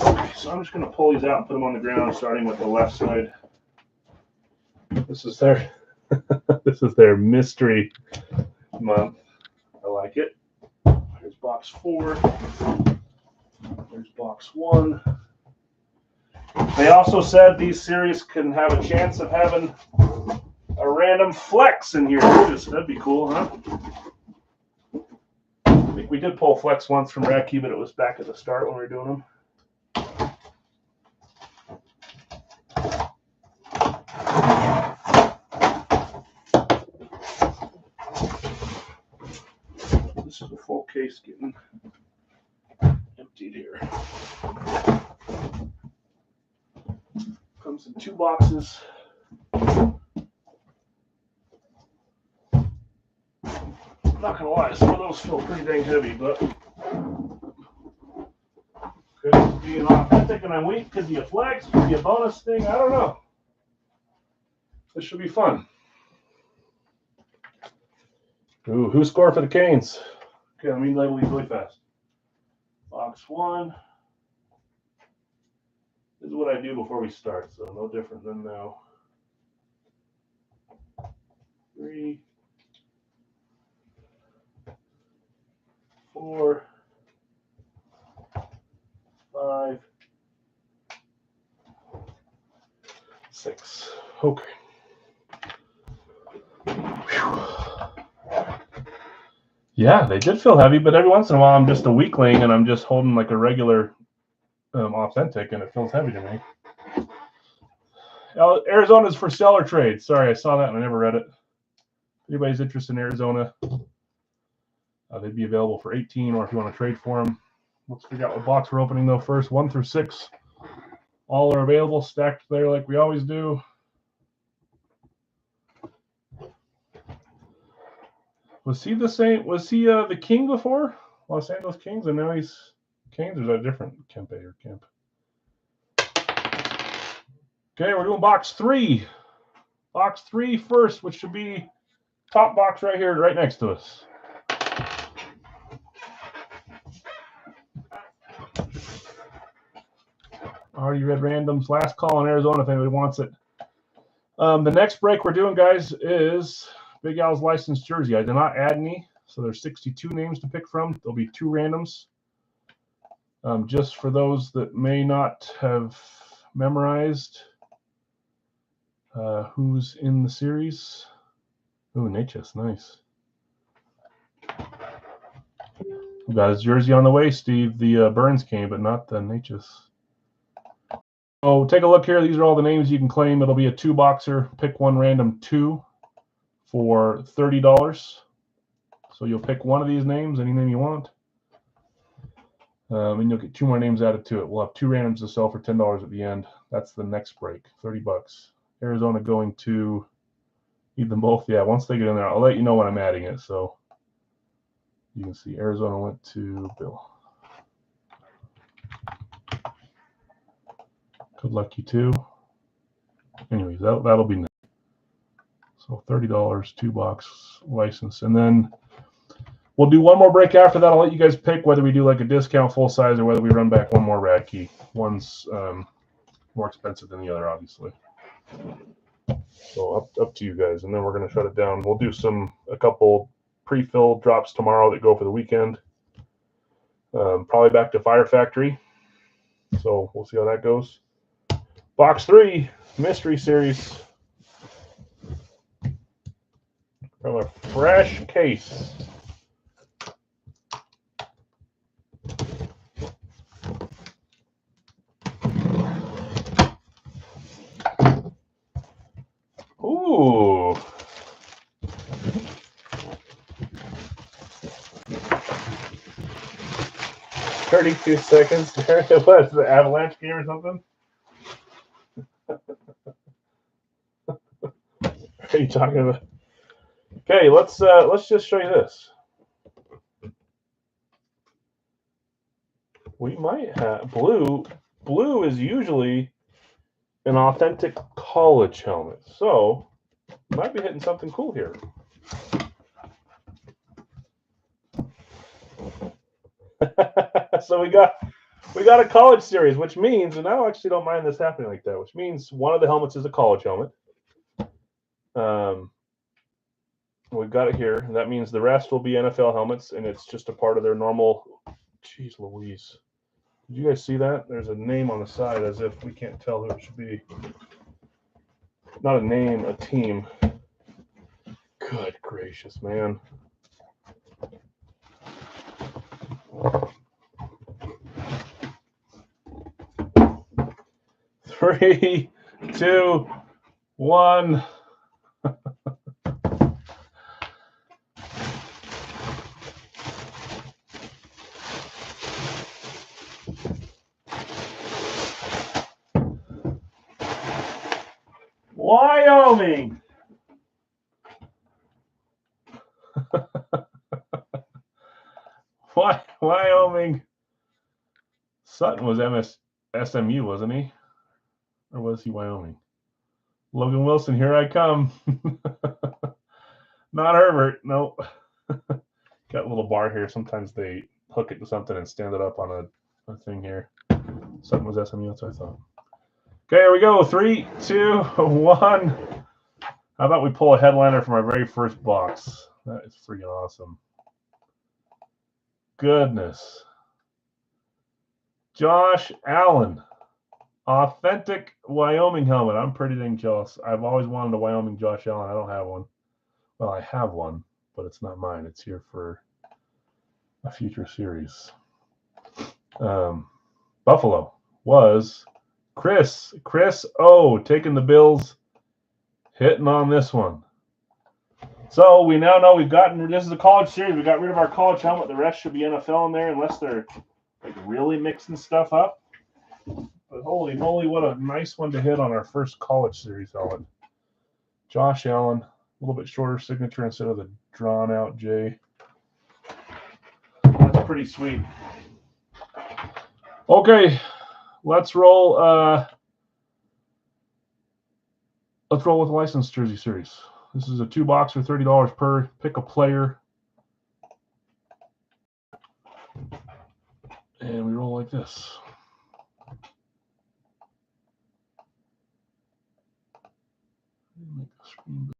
Okay, so I'm just going to pull these out and put them on the ground, starting with the left side. This is their mystery month. I like it. Here's box 4. There's box 1. They also said these series can have a chance of having a random flex in here. That'd be cool, huh? I think we did pull flex once from Racky, but it was back at the start when we were doing them. This is a full case getting emptied here. Comes in 2 boxes. I'm not gonna lie, some of those feel pretty dang heavy, but could be an authentic and I'm weak, could be a flex, could be a bonus thing, I don't know. This should be fun. Ooh, who scored for the Canes? Okay, let me label these really fast. Box 1. This is what I do before we start, so no different than now. 3, 4, 5, 6. Okay. Whew. Yeah, they did feel heavy, but every once in a while I'm just a weakling and I'm just holding like a regular authentic and it feels heavy to me. Arizona's for seller trade. Sorry, I saw that and I never read it. If anybody's interested in Arizona, they'd be available for 18, or if you want to trade for them. Let's figure out what box we're opening though first. 1 through 6. All are available, stacked there like we always do. Was he the same? Was he the King before? Los Angeles Kings, and now he's Canes, or is that a different Kempe or Kemp? Okay, we're doing box 3. Box 3 first, which should be top box right here, right next to us. Already read randoms. Last call in Arizona if anybody wants it. The next break we're doing, guys, is Big Al's licensed jersey. I did not add any, so there's 62 names to pick from. There'll be 2 randoms. Just for those that may not have memorized who's in the series. Ooh, Natchez, nice. We got his jersey on the way, Steve. The Burns came, but not the Natchez. So take a look here. These are all the names you can claim. It'll be a 2-boxer. Pick one random 2 for $30. So you'll pick one of these names, any name you want. And you'll get 2 more names added to it. We'll have 2 randoms to sell for $10 at the end. That's the next break, $30. Arizona going to need them both. Yeah, once they get in there, I'll let you know when I'm adding it. So you can see Arizona went to Bill. Good luck, you too. Anyways, that'll be nice. So $30, 2-box license. And then we'll do one more break after that. I'll let you guys pick whether we do like a discount full size or whether we run back one more rad key. One's more expensive than the other, obviously. So up to you guys. And then we're going to shut it down. We'll do a couple pre-filled drops tomorrow that go for the weekend. Probably back to Fire Factory. So we'll see how that goes. Box 3, Mystery Series. From a fresh case. Ooh. "32 seconds." What, the Avalanche game or something? What are you talking about? Okay, let's just show you this. We might have blue. Blue is usually an authentic college helmet, so we might be hitting something cool here. So we got a college series, which means, and I actually don't mind this happening like that, which means one of the helmets is a college helmet. We've got it here, and that means the rest will be NFL helmets, and it's just a part of their normal. Jeez Louise. Did you guys see that? There's a name on the side as if we can't tell who it should be. Not a name, a team. Good gracious, man. Three, 2, 1. Wyoming. Wyoming. Sutton was SMU, wasn't he? Or was he Wyoming? Logan Wilson, here I come. Not Herbert, nope. Got a little bar here. Sometimes they hook it to something and stand it up on a thing here. Sutton was SMU, that's what I thought. Okay, here we go. 3, 2, 1. How about we pull a headliner from our very first box? That is freaking awesome. Goodness. Josh Allen. Authentic Wyoming helmet. I'm pretty dang jealous. I've always wanted a Wyoming Josh Allen. I don't have one. Well, I have one, but it's not mine. It's here for a future series. Buffalo was Chris O, taking the Bills, hitting on this one. So we now know this is a college series. We got rid of our college helmet. The rest should be NFL in there unless they're like really mixing stuff up. But holy moly, what a nice one to hit on our first college series helmet. Josh Allen, a little bit shorter signature instead of the drawn out J. That's pretty sweet. Okay, let's roll. Let's roll with the licensed jersey series. This is a 2-box for $30 per. Pick a player. And we roll like this. Make the screen.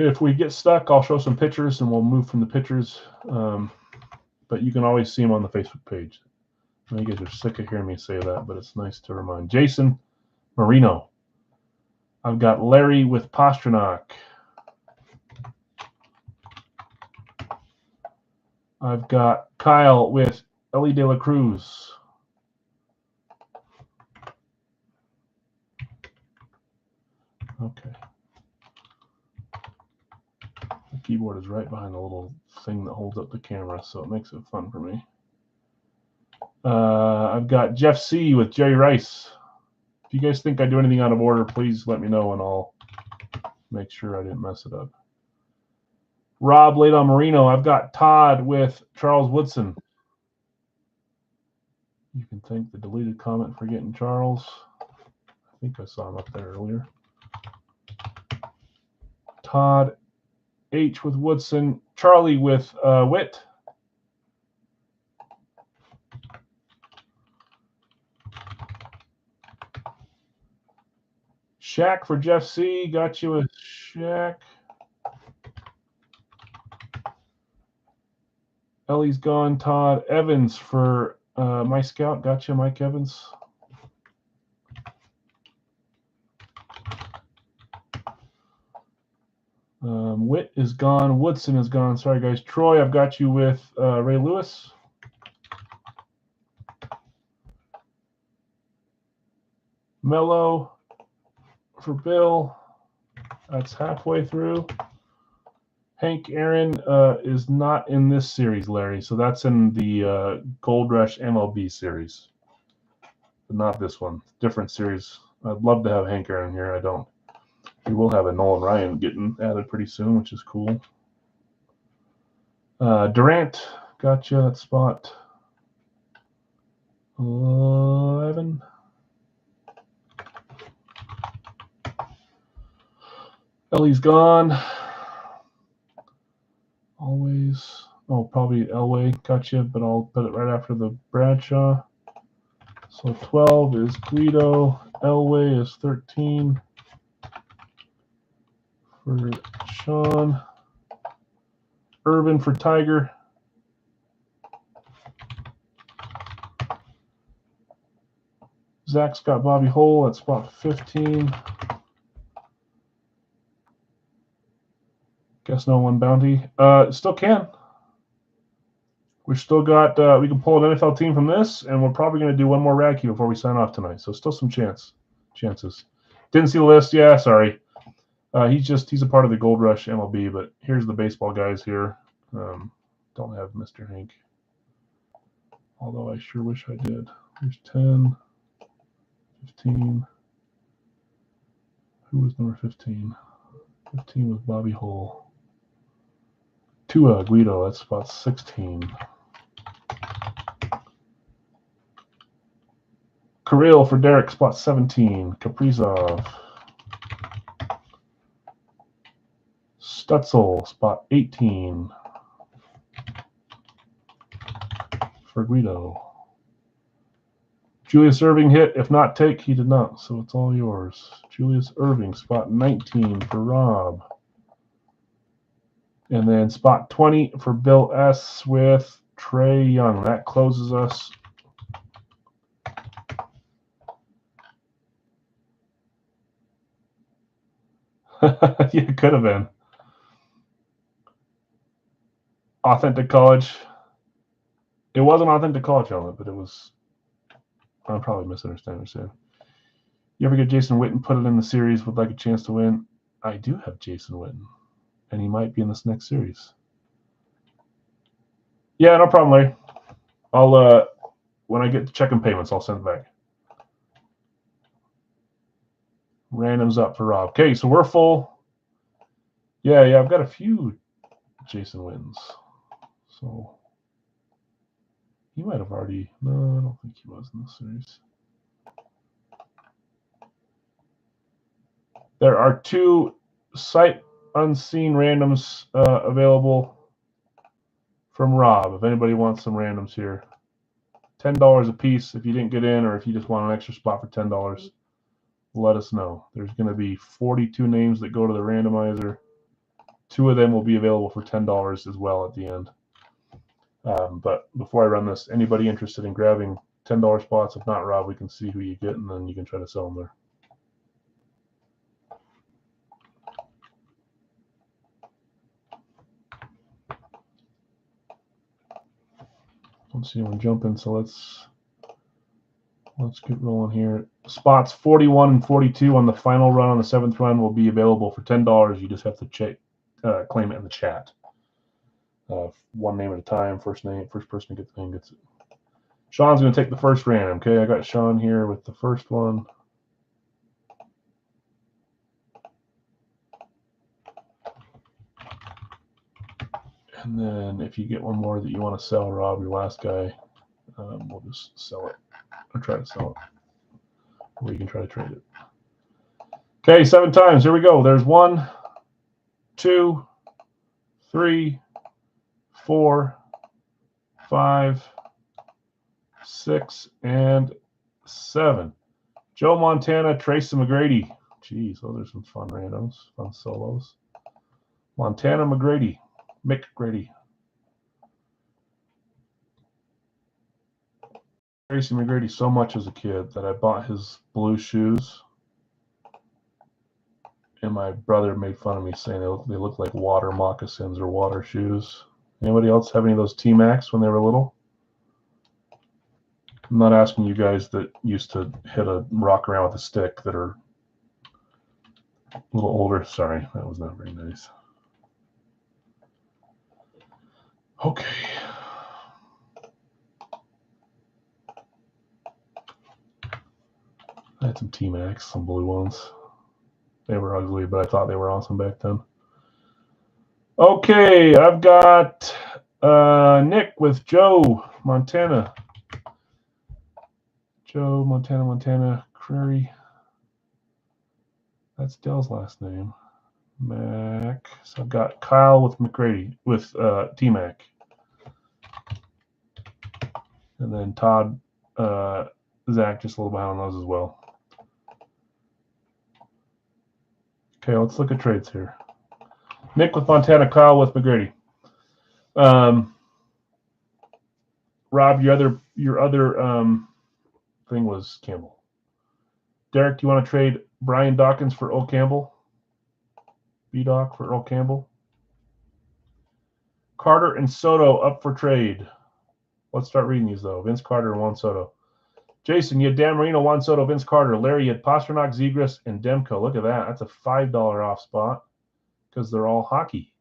If we get stuck, I'll show some pictures and we'll move from the pictures. But you can always see them on the Facebook page. I know you guys are sick of hearing me say that, but it's nice to remind. Jason Marino. I've got Larry with Pasternak. I've got Kyle with Ellie De La Cruz. Okay. The keyboard is right behind the little thing that holds up the camera, so it makes it fun for me. I've got Jeff C. with Jerry Rice. If you guys think I do anything out of order, please let me know and I'll make sure I didn't mess it up. Rob laid on Marino. I've got Todd with Charles Woodson. You can thank the deleted comment for getting Charles. I think I saw him up there earlier. Todd H with Woodson. Charlie with Witt. Shaq for Jeff C. Got you with Shaq. Ellie's gone. Todd Evans for My Scout. Got you, Mike Evans. Witt is gone. Woodson is gone. Sorry, guys. Troy, I've got you with Ray Lewis. Mello for Bill. That's halfway through. Hank Aaron is not in this series, Larry. So that's in the Gold Rush MLB series. But not this one. Different series. I'd love to have Hank Aaron here. I don't. We will have a Nolan Ryan getting added pretty soon, which is cool. Durant, gotcha. That spot 11. Ellie's gone. Always. Oh, probably Elway. Gotcha, but I'll put it right after the Bradshaw. So 12 is Guido. Elway is 13 for Sean. Irvin for Tiger. Zach's got Bobby Hole at spot 15. Guess no one bounty. Still can. We've still got, we can pull an NFL team from this, and we're probably going to do one more rag before we sign off tonight. So still some chances. Didn't see the list. Yeah, sorry. He's a part of the Gold Rush MLB, but here's the baseball guys here. Don't have Mr. Hank. Although I sure wish I did. Here's 10, 15. Who was number 15? 15 was Bobby Hole. Tua Guido, that's spot 16. Kirill for Derek, spot 17. Kaprizov. Stutzel, spot 18. For Guido. Julius Irving hit. If not, take. He did not, so it's all yours. Julius Irving, spot 19 for Rob. And then spot 20 for Bill S. with Trey Young. That closes us. Yeah, it could have been. Authentic College. It wasn't Authentic College helmet, but it was. I'm probably misunderstanding what you're saying. You ever get Jason Witten, put it in the series with like a chance to win? I do have Jason Witten, and he might be in this next series. Yeah, no problem, Larry. I'll when I get to checking payments, I'll send it back. Randoms up for Rob. Okay, so we're full. Yeah, I've got a few Jason Wittens. So he might have already. No, I don't think he was in this series. There are 2 sight unseen randoms available from Rob. If anybody wants some randoms here, $10 a piece. If you didn't get in, or if you just want an extra spot for $10, let us know. There's going to be 42 names that go to the randomizer. 2 of them will be available for $10 as well at the end. But before I run this, anybody interested in grabbing $10 spots? If not, Rob, we can see who you get, and then you can try to sell them there. Don't see anyone jumping, so let's get rolling here. Spots 41 and 42 on the final run on the 7th run will be available for $10. You just have to claim it in the chat. One name at a time. First person to get the name gets it. Sean's going to take the first random. Okay, I got Sean here with the first one. And then if you get one more that you want to sell, Rob, your last guy, we'll just sell it or try to sell it. Or you can try to trade it. Okay, 7 times. Here we go. There's 1, 2, 3, 4, 5, 6, and 7. Joe Montana, Tracy McGrady. Geez, those are some fun randoms, fun solos. Montana McGrady, Mick Grady. Tracy McGrady so much as a kid that I bought his blue shoes, and my brother made fun of me saying they look like water moccasins or water shoes. Anybody else have any of those T-Max when they were little? I'm not asking you guys that used to hit a rock around with a stick that are a little older. Sorry, that was not very nice. Okay. I had some T-Max, some blue ones. They were ugly, but I thought they were awesome back then. Okay, I've got Nick with Joe Montana. Joe Montana, Crary. That's Dell's last name. Mac. So I've got Kyle with McGrady, with T-Mac. And then Todd, Zach, just a little behind on those as well. Okay, let's look at trades here. Nick with Montana, Kyle with McGrady. Rob, your other thing was Campbell. Derek, do you want to trade Brian Dawkins for Earl Campbell? B-Doc for Earl Campbell. Carter and Soto up for trade. Let's start reading these, though. Vince Carter and Juan Soto. Jason, you had Dan Marino, Juan Soto, Vince Carter. Larry, you had Pastrnak, Zegras, and Demko. Look at that. That's a $5 off spot because they're all hockey.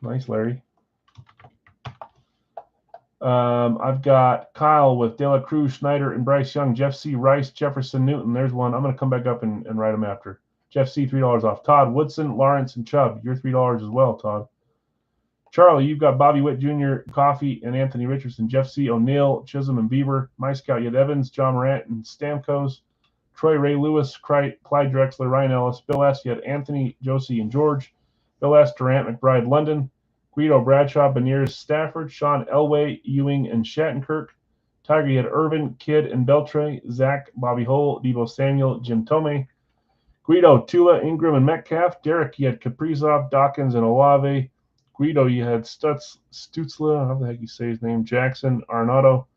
Nice, Larry. I've got Kyle with De La Cruz, Schneider, and Bryce Young. Jeff C. Rice, Jefferson, Newton. There's one. I'm going to come back up and write them after. Jeff C., $3 off. Todd, Woodson, Lawrence, and Chubb. You're $3 as well, Todd. Charlie, you've got Bobby Witt Jr., Coffee, and Anthony Richardson. Jeff C., O'Neill, Chisholm, and Bieber. My Scout, you had Evans, John Morant, and Stamkos. Troy Ray Lewis, Clyde Drexler, Ryan Ellis. Bill S., you had Anthony, Josie, and George. Bill S., Durant, McBride, London. Guido, Bradshaw, Beniers, Stafford, Sean Elway, Ewing, and Shattenkirk. Tiger, you had Irvin, Kidd, and Beltre. Zach, Bobby Hull, Deebo Samuel, Jim Tomei. Guido, Tula, Ingram, and Metcalf. Derek, you had Kaprizov, Dawkins, and Olave. Guido, you had Stutzla, how the heck you say his name, Jackson, Arnaudo.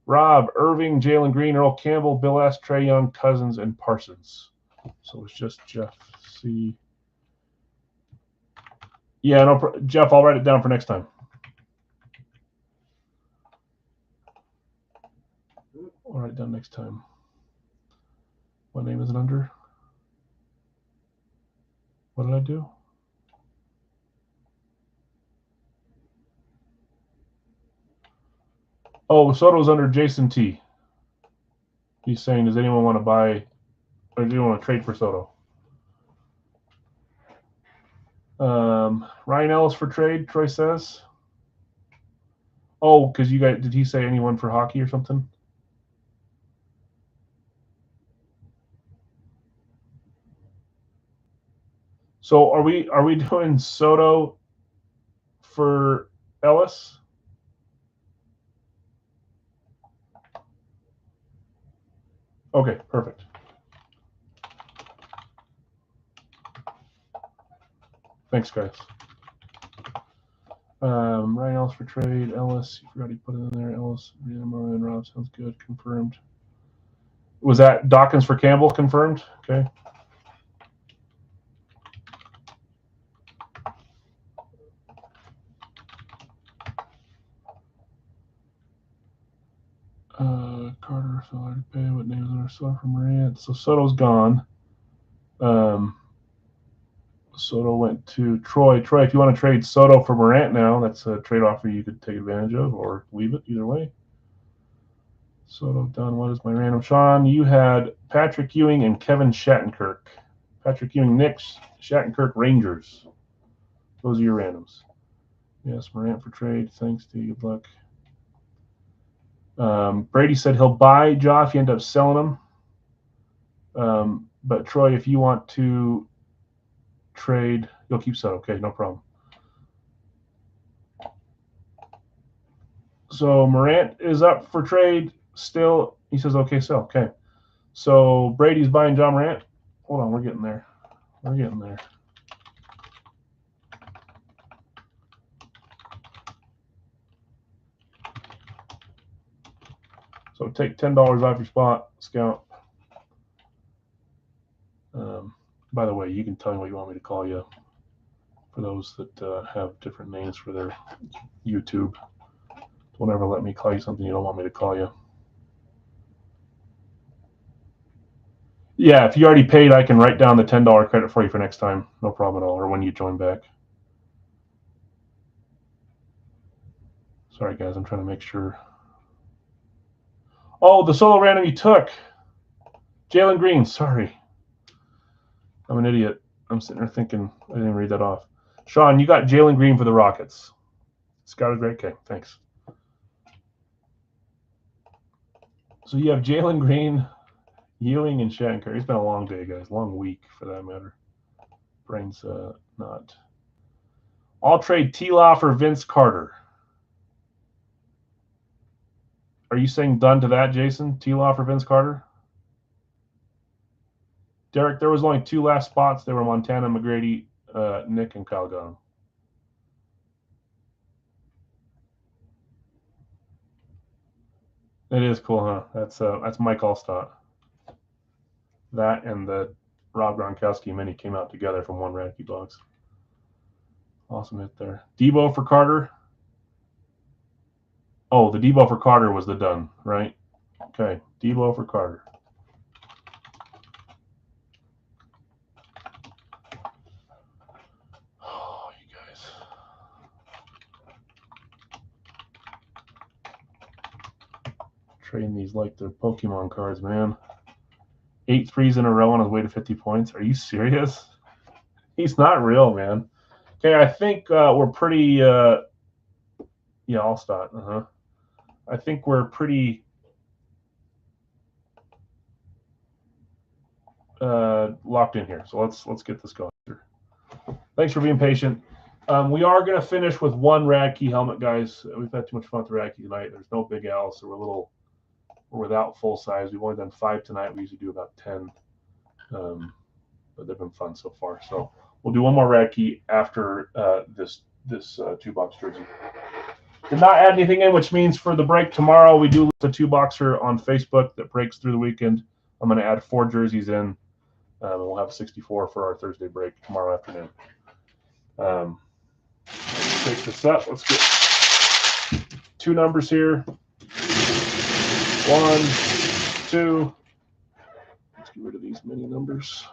Rob, Irving, Jalen Green, Earl Campbell, Bill S., Trey Young, Cousins, and Parsons. So it's just Jeff C. Yeah, no, Jeff, I'll write it down for next time. I'll write it down next time. What name is it under? What did I do? Oh, Soto's under Jason T. He's saying, does anyone want to buy, or do you want to trade for Soto? Ryan Ellis for trade, Troy says. Oh, because you guys, did he say anyone for hockey or something? So are we doing Soto for Ellis? Okay, perfect. Thanks, guys. Ryan Ellis for trade. Ellis, you've already put it in there. Ellis, Brianna, and Rob sounds good. Confirmed. Was that Dawkins for Campbell confirmed? Okay. Carter, so I pay what names are Soto from Morant. So Soto's gone. Soto went to Troy. Troy, if you want to trade Soto for Morant now, that's a trade offer you could take advantage of or leave it either way. Soto done. What is my random? Sean, you had Patrick Ewing and Kevin Shattenkirk. Patrick Ewing, Knicks. Shattenkirk, Rangers. Those are your randoms. Yes, Morant for trade. Thanks to you. Good luck. Brady said he'll buy Ja if you end up selling him. But Troy, if you want to trade, you'll keep Soto. Okay, no problem. So Morant is up for trade still. He says, okay, sell. Okay. So Brady's buying Ja Morant. Hold on, we're getting there. We're getting there. So take $10 off your spot, Scout. By the way, you can tell me what you want me to call you for those that have different names for their YouTube. Don't ever let me call you something you don't want me to call you. Yeah, if you already paid, I can write down the $10 credit for you for next time. No problem at all, or when you join back. Sorry, guys, I'm trying to make sure. Oh, the solo random you took. Jalen Green, sorry. I'm an idiot. I'm sitting there thinking I didn't read that off. Sean, you got Jalen Green for the Rockets. Scott is great. Okay, thanks. So you have Jalen Green, Ewing, and Shattenkirk. It's been a long day, guys. Long week, for that matter. Brain's not. I'll trade T-Law for Vince Carter. Are you saying done to that, Jason? T-Law for Vince Carter? Derek, there was only two last spots. They were Montana, McGrady, Nick, and Kyle Gunn. It is cool, huh? That's Mike Allstott. That and the Rob Gronkowski mini came out together from one Radke box. Awesome hit there. Debo for Carter. Oh, the Debo for Carter was the done, right? Okay, Debo for Carter. Oh, you guys. Trading these like they're Pokemon cards, man. 8 threes in a row on his way to 50 points. Are you serious? He's not real, man. Okay, I think we're pretty. Yeah, Allstott. I think we're pretty locked in here. So let's get this going. Thanks for being patient. We are going to finish with one Radke helmet, guys. We've had too much fun with Radke tonight. There's no Big L, so we're without full size. We've only done 5 tonight. We usually do about 10, but they've been fun so far. So we'll do one more Radke after this 2-box jersey. Did not add anything in, which means for the break tomorrow, we do the 2-boxer on Facebook that breaks through the weekend. I'm going to add 4 jerseys in, and we'll have 64 for our Thursday break tomorrow afternoon. Take this up. Let's get 2 numbers here. 1, 2. Let's get rid of these mini numbers.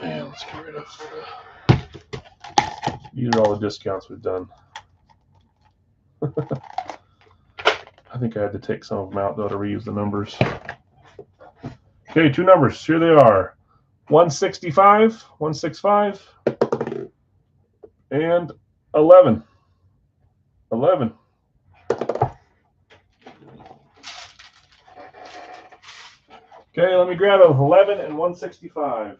And let's get rid of. These are all the discounts we've done. I think I had to take some of them out, though, to reuse the numbers. Okay, 2 numbers. Here they are. 165, 165, and 11. 11. Okay, let me grab it with 11 and 165.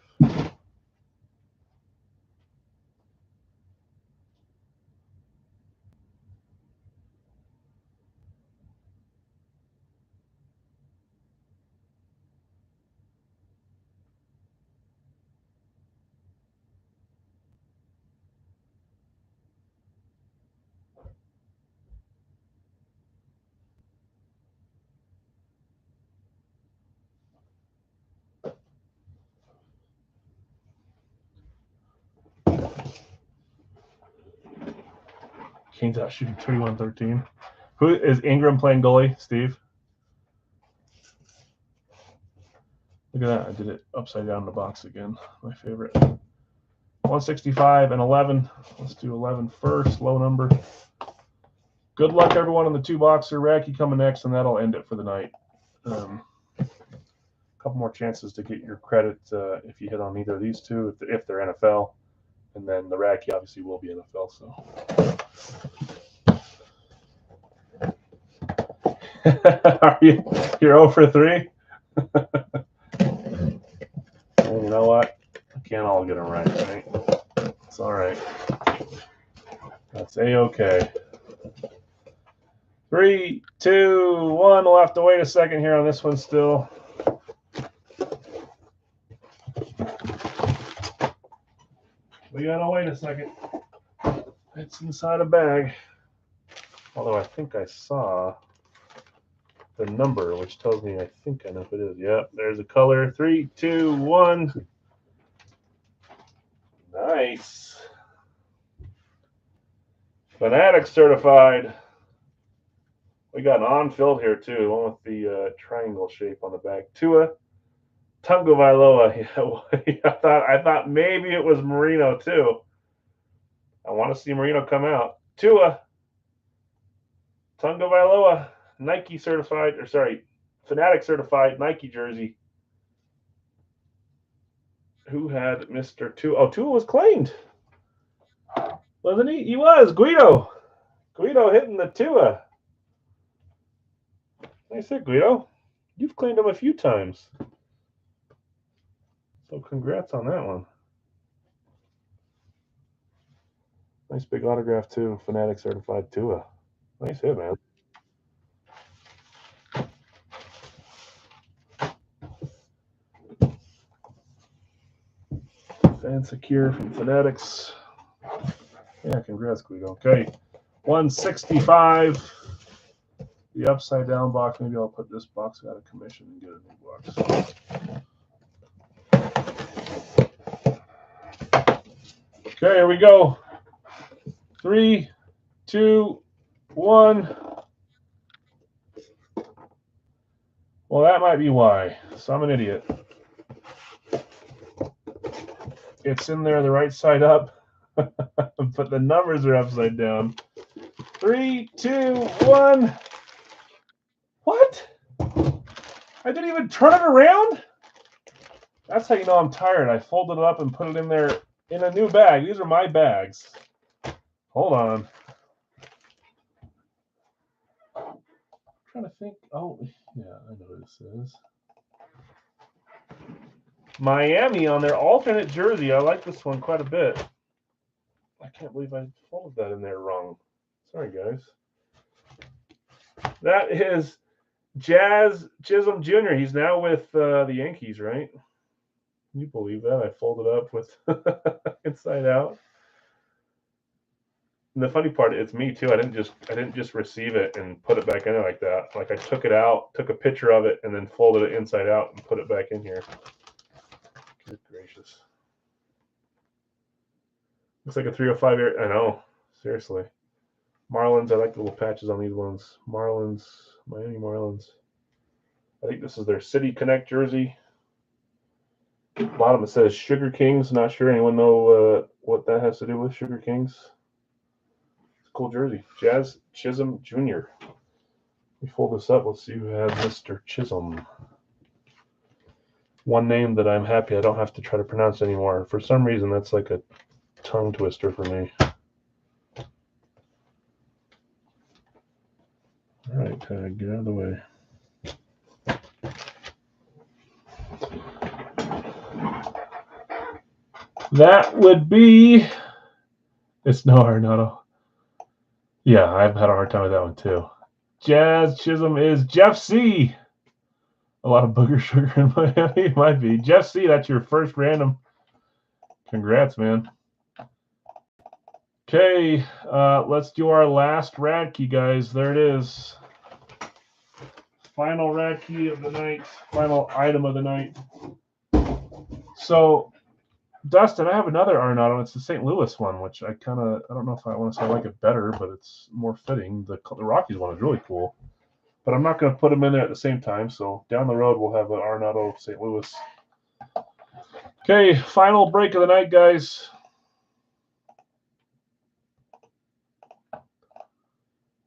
Kane's out shooting 31-13. Who is Ingram playing goalie? Steve? Look at that. I did it upside down in the box again. My favorite. 165 and 11. Let's do 11 first. Low number. Good luck, everyone, on the 2-boxer. Racky coming next, and that'll end it for the night. A couple more chances to get your credit if you hit on either of these two, if they're NFL. And then the Racky obviously will be NFL. So. You're 0 for 3? Well, you know what? We can't all get them right? It's all right. That's A-okay. 3, 2, 1. We'll have to wait a second here on this one still. We gotta wait a second. It's inside a bag. Although I think I saw the number, which tells me I think I know if it is. Yep, there's a color. 3, 2, 1. Nice. Fanatic certified. We got an on-field here too, one with the triangle shape on the back. Tua Tagovailoa. Yeah, I thought maybe it was Marino too. I want to see Marino come out. Tua Tagovailoa, Nike certified, or sorry, Fanatic certified Nike jersey. Who had Mr. Tua? Oh, Tua was claimed, wasn't he? He was. Guido hitting the Tua. Nice hit, Guido. You've claimed him a few times. So congrats on that one. Nice big autograph too. Fanatic certified Tua. Nice hit, man. Fan secure from Fanatics. Yeah, congrats, Guido. Okay. 165. The upside down box. Maybe I'll put this box out of commission and get a new box. Okay, here we go. 3, 2, 1. Well, that might be why. So I'm an idiot. It's in there the right side up, but the numbers are upside down. 3, 2, 1. What? I didn't even turn it around? That's how you know I'm tired. I folded it up and put it in there in a new bag. These are my bags. Hold on. I'm trying to think. Oh, yeah, I know what this is. Miami on their alternate jersey. I like this one quite a bit. I can't believe I folded that in there wrong. Sorry, guys. That is Jazz Chisholm Jr. He's now with the Yankees, right? Can you believe that? I folded up with inside out. And the funny part, it's me too. I didn't just receive it and put it back in there like that. Like I took it out, took a picture of it, and then folded it inside out and put it back in here. Good gracious. Looks like a 305 area. I know. Seriously. Marlins. I like the little patches on these ones. Marlins. Miami Marlins. I think this is their City Connect jersey. Bottom it says Sugar Kings. Not sure anyone know what that has to do with Sugar Kings. It's a cool jersey. Jazz Chisholm Jr. Let me fold this up. Let's see who has Mr. Chisholm. One name that I'm happy I don't have to try to pronounce anymore. For some reason, that's like a tongue twister for me. All right, tag, get out of the way. That would be. It's no Arenado. Yeah, I've had a hard time with that one too. Jazz Chisholm is Jeff C. A lot of booger sugar in Miami. It might be. Jeff C., that's your first random. Congrats, man. Okay, let's do our last rad key, guys. There it is. Final rad key of the night. Final item of the night. So Dustin, I have another Arenado. It's the St. Louis one, which I don't know if I want to say I like it better, but it's more fitting. The Rockies one is really cool. But I'm not going to put them in there at the same time. So down the road, we'll have an Arenado St. Louis. Okay, final break of the night, guys.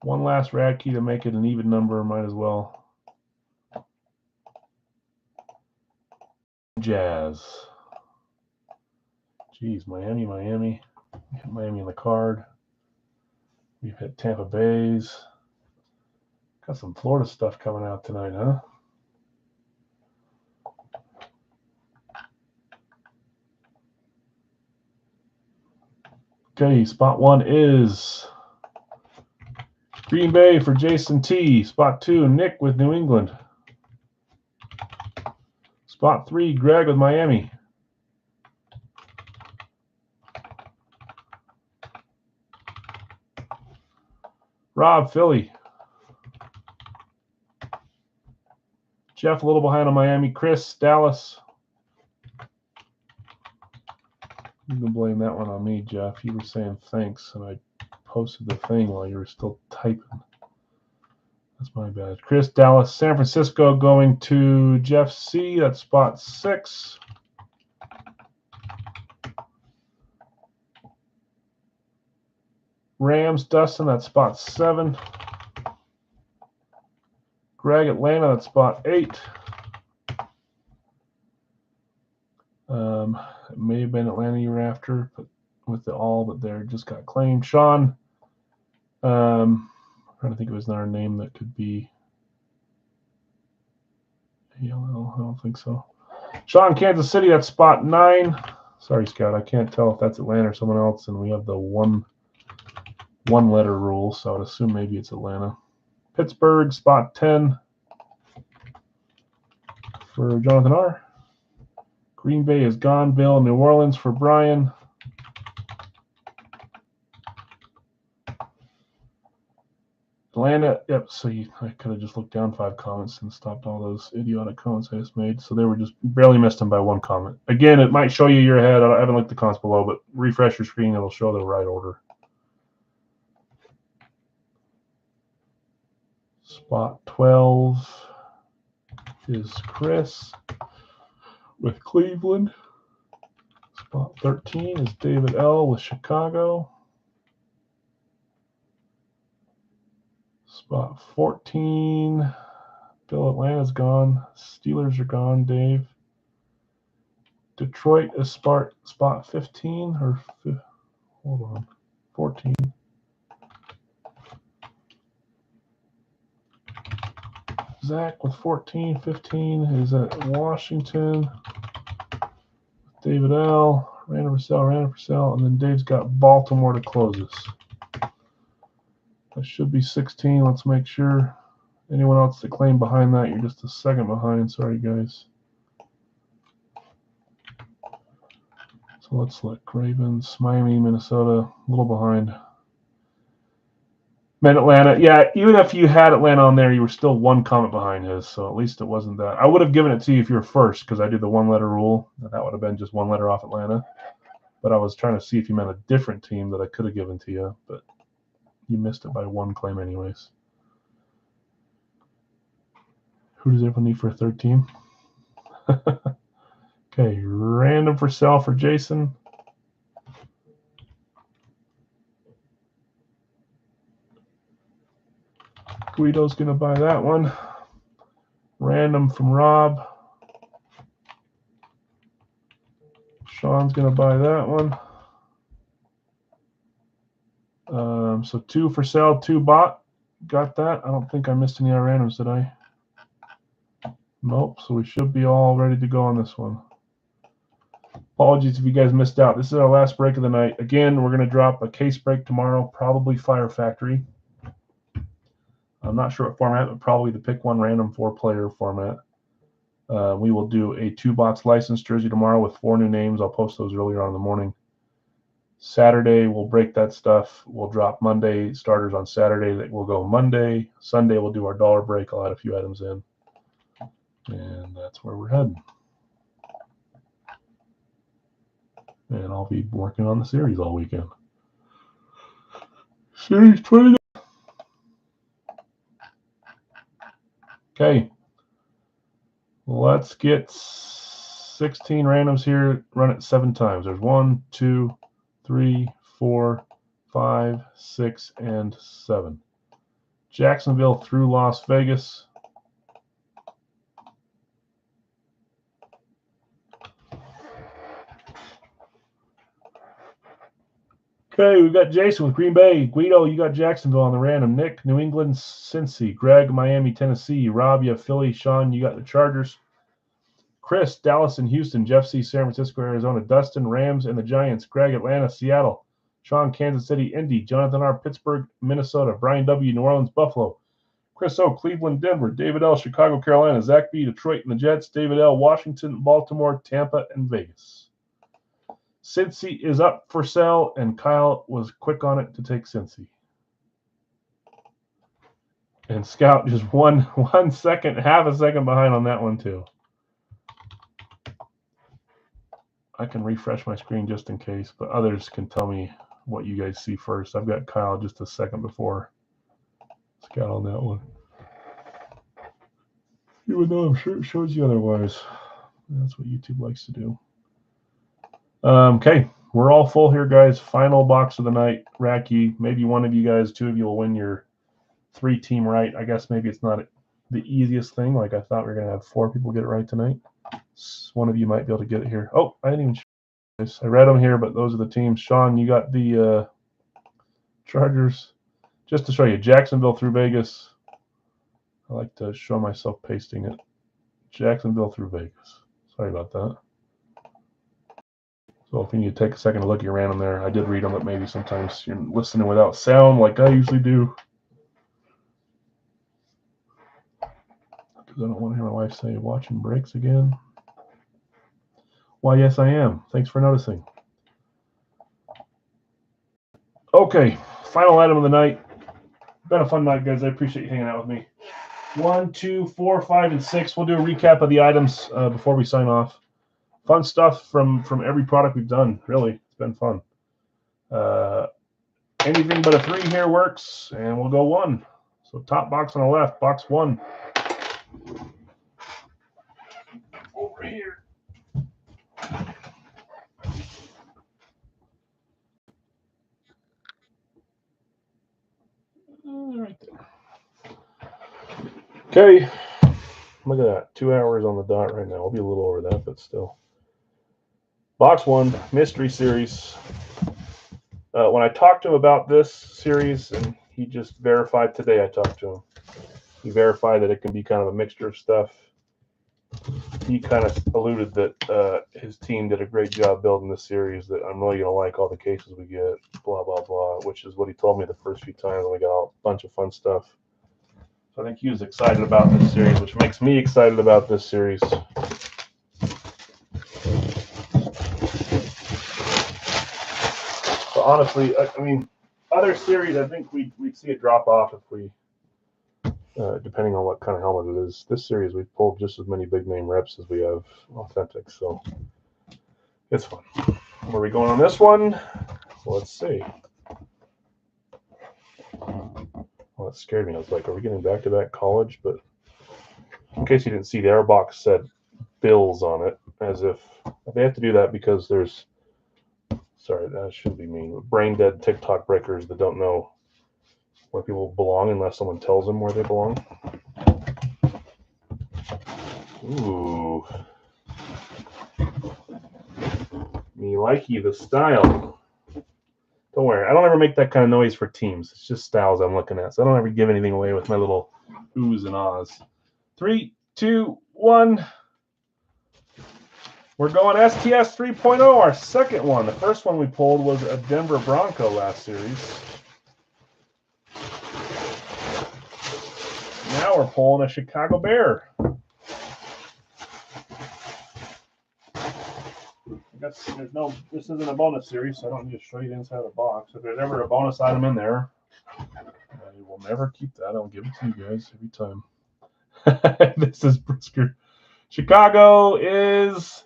One last rad key to make it an even number. Might as well. Jazz. Geez, Miami. We hit Miami in the card. We've hit Tampa Bay's. Got some Florida stuff coming out tonight, huh? Okay, spot 1 is Green Bay for Jason T. Spot 2, Nick with New England. Spot 3, Greg with Miami. Rob, Philly. Jeff, a little behind on Miami. Chris, Dallas. You can blame that one on me, Jeff. You were saying thanks, and I posted the thing while you were still typing. That's my bad. Chris, Dallas. San Francisco going to Jeff C. That's spot 6. Rams, Dustin. That's spot 7. Greg, Atlanta. That's spot 8. It may have been Atlanta you were after, but with the all, but there just got claimed. Sean, I'm trying to think of his another name that could be. ALL, I don't think so. Sean, Kansas City, that's spot 9. Sorry, Scout, I can't tell if that's Atlanta or someone else, and we have the one letter rule, so I would assume maybe it's Atlanta. Pittsburgh, spot 10 for Jonathan R. Green Bay is gone. Bill, New Orleans for Brian. Atlanta, yep, so I could have just looked down 5 comments and stopped all those idiotic comments I just made. So they were just barely missed them by 1 comment. Again, it might show you you're ahead. I haven't looked at the comments below, but refresh your screen. It'll show the right order. Spot 12 is Chris with Cleveland. Spot 13 is David L. with Chicago. Spot 14, Bill, Atlanta's gone. Steelers are gone, Dave. Detroit is spot 15 or hold on, 14. Zach with 14, 15 is at Washington. David L. Random for sale, and then Dave's got Baltimore to close us. That should be 16. Let's make sure. Anyone else that claimed behind that, you're just a second behind. Sorry, guys. So let's look. Ravens, Miami, Minnesota, a little behind. Meant Atlanta. Yeah, even if you had Atlanta on there, you were still 1 comment behind his, so at least it wasn't that. I would have given it to you if you were first because I did the 1-letter rule. That would have been just 1 letter off Atlanta. But I was trying to see if you meant a different team that I could have given to you, but you missed it by 1 claim anyways. Who does everyone need for a 3rd team? Okay, random for sale for Jason. Guido's going to buy that one. Random from Rob. Sean's going to buy that one. So 2 for sale, 2 bought. Got that. I don't think I missed any other randoms, did I? Nope. So we should be all ready to go on this one. Apologies if you guys missed out. This is our last break of the night. Again, we're going to drop a case break tomorrow, probably Fire Factory. I'm not sure what format, but probably the pick 1 random 4-player format. We will do a 2-box license jersey tomorrow with 4 new names. I'll post those earlier on in the morning. Saturday, we'll break that stuff. We'll drop Monday starters on Saturday. That will go Monday. Sunday, we'll do our dollar break. I'll add a few items in. And that's where we're heading. And I'll be working on the series all weekend. Series 20. Okay. Let's get 16 randoms here. Run it 7 times. There's 1, 2, 3, 4, 5, 6, and 7. Jacksonville through Las Vegas. Okay, we've got Jason with Green Bay. Guido, you got Jacksonville on the random. Nick, New England, Cincy. Greg, Miami, Tennessee. Rob, you have Philly. Sean, you got the Chargers. Chris, Dallas and Houston. Jeff C, San Francisco, Arizona. Dustin, Rams and the Giants. Greg, Atlanta, Seattle. Sean, Kansas City, Indy. Jonathan R, Pittsburgh, Minnesota. Brian W, New Orleans, Buffalo. Chris O, Cleveland, Denver. David L, Chicago, Carolina. Zach B, Detroit and the Jets. David L, Washington, Baltimore, Tampa, and Vegas. Cincy is up for sale, and Kyle was quick on it to take Cincy. And Scout just one second, half a second behind on that one too. I can refresh my screen just in case, but others can tell me what you guys see first. I've got Kyle just a second before Scout on that one. Even though I'm sure it shows you otherwise. That's what YouTube likes to do. Okay, we're all full here, guys. Final box of the night. Racky, maybe one of you guys, 2 of you will win your 3-team right. I guess maybe it's not the easiest thing. Like I thought we were going to have 4 people get it right tonight. One of you might be able to get it here. Oh, I didn't even show this. I read them here, but those are the teams. Sean, you got the Chargers. Just to show you, Jacksonville through Vegas. I like to show myself pasting it. Jacksonville through Vegas. Sorry about that. So if you need to take a second to look at your random there, I did read them, but maybe sometimes you're listening without sound like I usually do. Because I don't want to hear my wife say, watching breaks again. Why, yes, I am. Thanks for noticing. Okay, final item of the night. Been a fun night, guys. I appreciate you hanging out with me. 1, 2, 4, 5, and 6. We'll do a recap of the items before we sign off. Fun stuff from every product we've done. Really, it's been fun. Anything but a 3 here works, and we'll go 1. So top box on the left, box 1. Over here. Right there. Okay. Look at that. 2 hours on the dot right now. I'll be a little over that, but still. Box 1, Mystery Series. When I talked to him about this series, and he just verified today, I talked to him. He verified that it can be kind of a mixture of stuff. He kind of alluded that his team did a great job building this series, that I'm really going to like all the cases we get, blah, blah, blah, which is what he told me the first few times, and we got a bunch of fun stuff. So I think he was excited about this series, which makes me excited about this series. So honestly, I mean, other series, I think we'd see it drop off if we, depending on what kind of helmet it is. This series, we've pulled just as many big name reps as we have authentic, so it's fun. Where are we going on this one? Let's see. Well, that scared me. I was like, are we getting back-to-back college? But in case you didn't see, the airbox said Bills on it, as if they have to do that because there's, sorry, that shouldn't be mean, but brain-dead TikTok breakers that don't know where people belong unless someone tells them where they belong. Ooh. Me likey the style. Don't worry, I don't ever make that kind of noise for teams. It's just styles I'm looking at. So I don't ever give anything away with my little oohs and ahs. 3, 2, 1. We're going STS 3.0, our second one. The first one we pulled was a Denver Bronco last series. Now we're pulling a Chicago Bear. This isn't a bonus series, so I don't need to show you the inside of the box. If there's ever a bonus item in there, I will never keep that. I'll give it to you guys every time. This is Brisker. Chicago is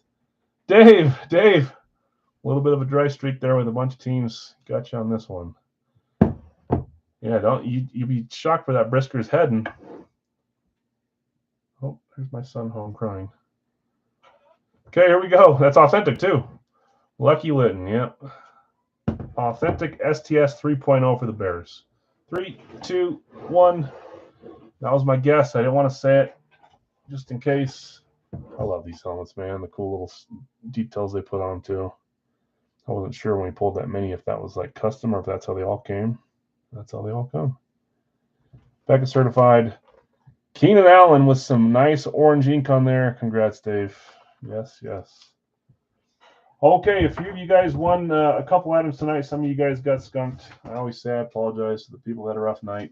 Dave. Dave, A little bit of a dry streak there with a bunch of teams. Got you on this one. Yeah, don't you'd be shocked for that Brisker's heading. Oh, there's my son home crying. Okay, here we go. That's authentic too. Lucky Litton, yep. Authentic STS 3.0 for the Bears. 3, 2, 1. That was my guess. I didn't want to say it just in case. I love these helmets, man. The cool little details they put on too. I wasn't sure when we pulled that mini if that was like custom or if that's how they all came. That's how they all come. Becca certified. Keenan Allen with some nice orange ink on there. Congrats, Dave. Yes, yes. Okay, a few of you guys won a couple items tonight. Some of you guys got skunked. I always say I apologize to the people that had a rough night.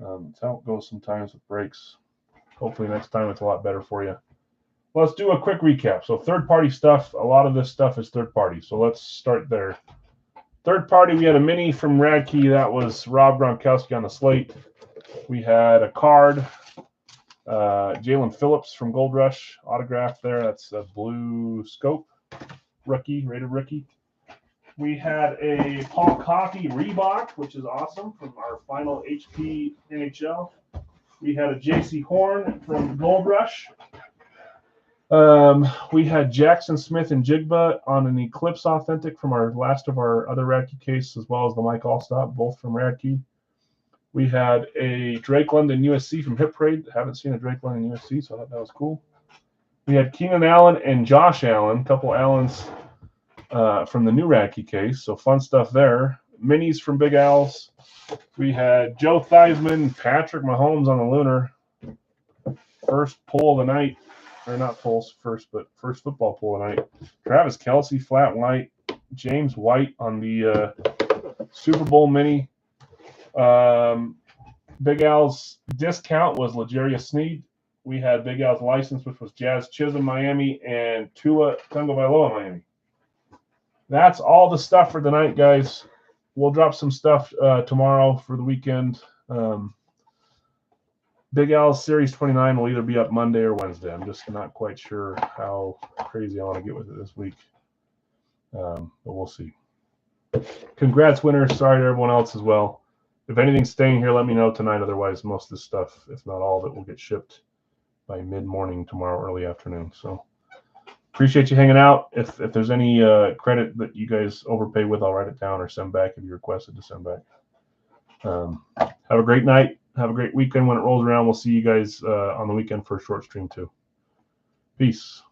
It's how it goes sometimes with breaks. Hopefully next time it's a lot better for you. Let's do a quick recap. So third-party stuff, a lot of this stuff is third-party. So let's start there. Third-party, we had a mini from Radkey. That was Rob Gronkowski on the slate. We had a card, Jalen Phillips from Gold Rush, autographed there. That's a blue scope rookie, rated rookie. We had a Paul Coffey Reebok, which is awesome, from our final HP NHL. We had a JC Horn from Gold Rush. We had Jackson Smith and Jigba on an Eclipse Authentic from our last of our other Radkey case, as well as the Mike Allstott, both from Radkey. We had a Drake London USC from Hip Parade. Haven't seen a Drake London USC, so I thought that was cool. We had Keenan Allen and Josh Allen, a couple Allens from the new Radkey case, so fun stuff there. Minis from Big Al's. We had Joe Theismann, Patrick Mahomes on the Lunar. First pull of the night. Or not pulls first, but first football pull of the night. Travis Kelce, flat white. James White on the Super Bowl mini. Big Al's discount was L'Jarius Sneed. We had Big Al's license, which was Jazz Chisholm, Miami, and Tua Tagovailoa, Miami. That's all the stuff for tonight, guys. We'll drop some stuff tomorrow for the weekend. Big Al's Series 29 will either be up Monday or Wednesday. I'm just not quite sure how crazy I want to get with it this week. But we'll see. Congrats, winners. Sorry to everyone else as well. If anything's staying here, let me know tonight. Otherwise, most of the stuff, if not all of it, will get shipped by mid-morning tomorrow, early afternoon. So appreciate you hanging out. If there's any credit that you guys overpay with, I'll write it down or send back if you requested to send back. Have a great night. Have a great weekend when it rolls around. We'll see you guys on the weekend for a short stream too. Peace.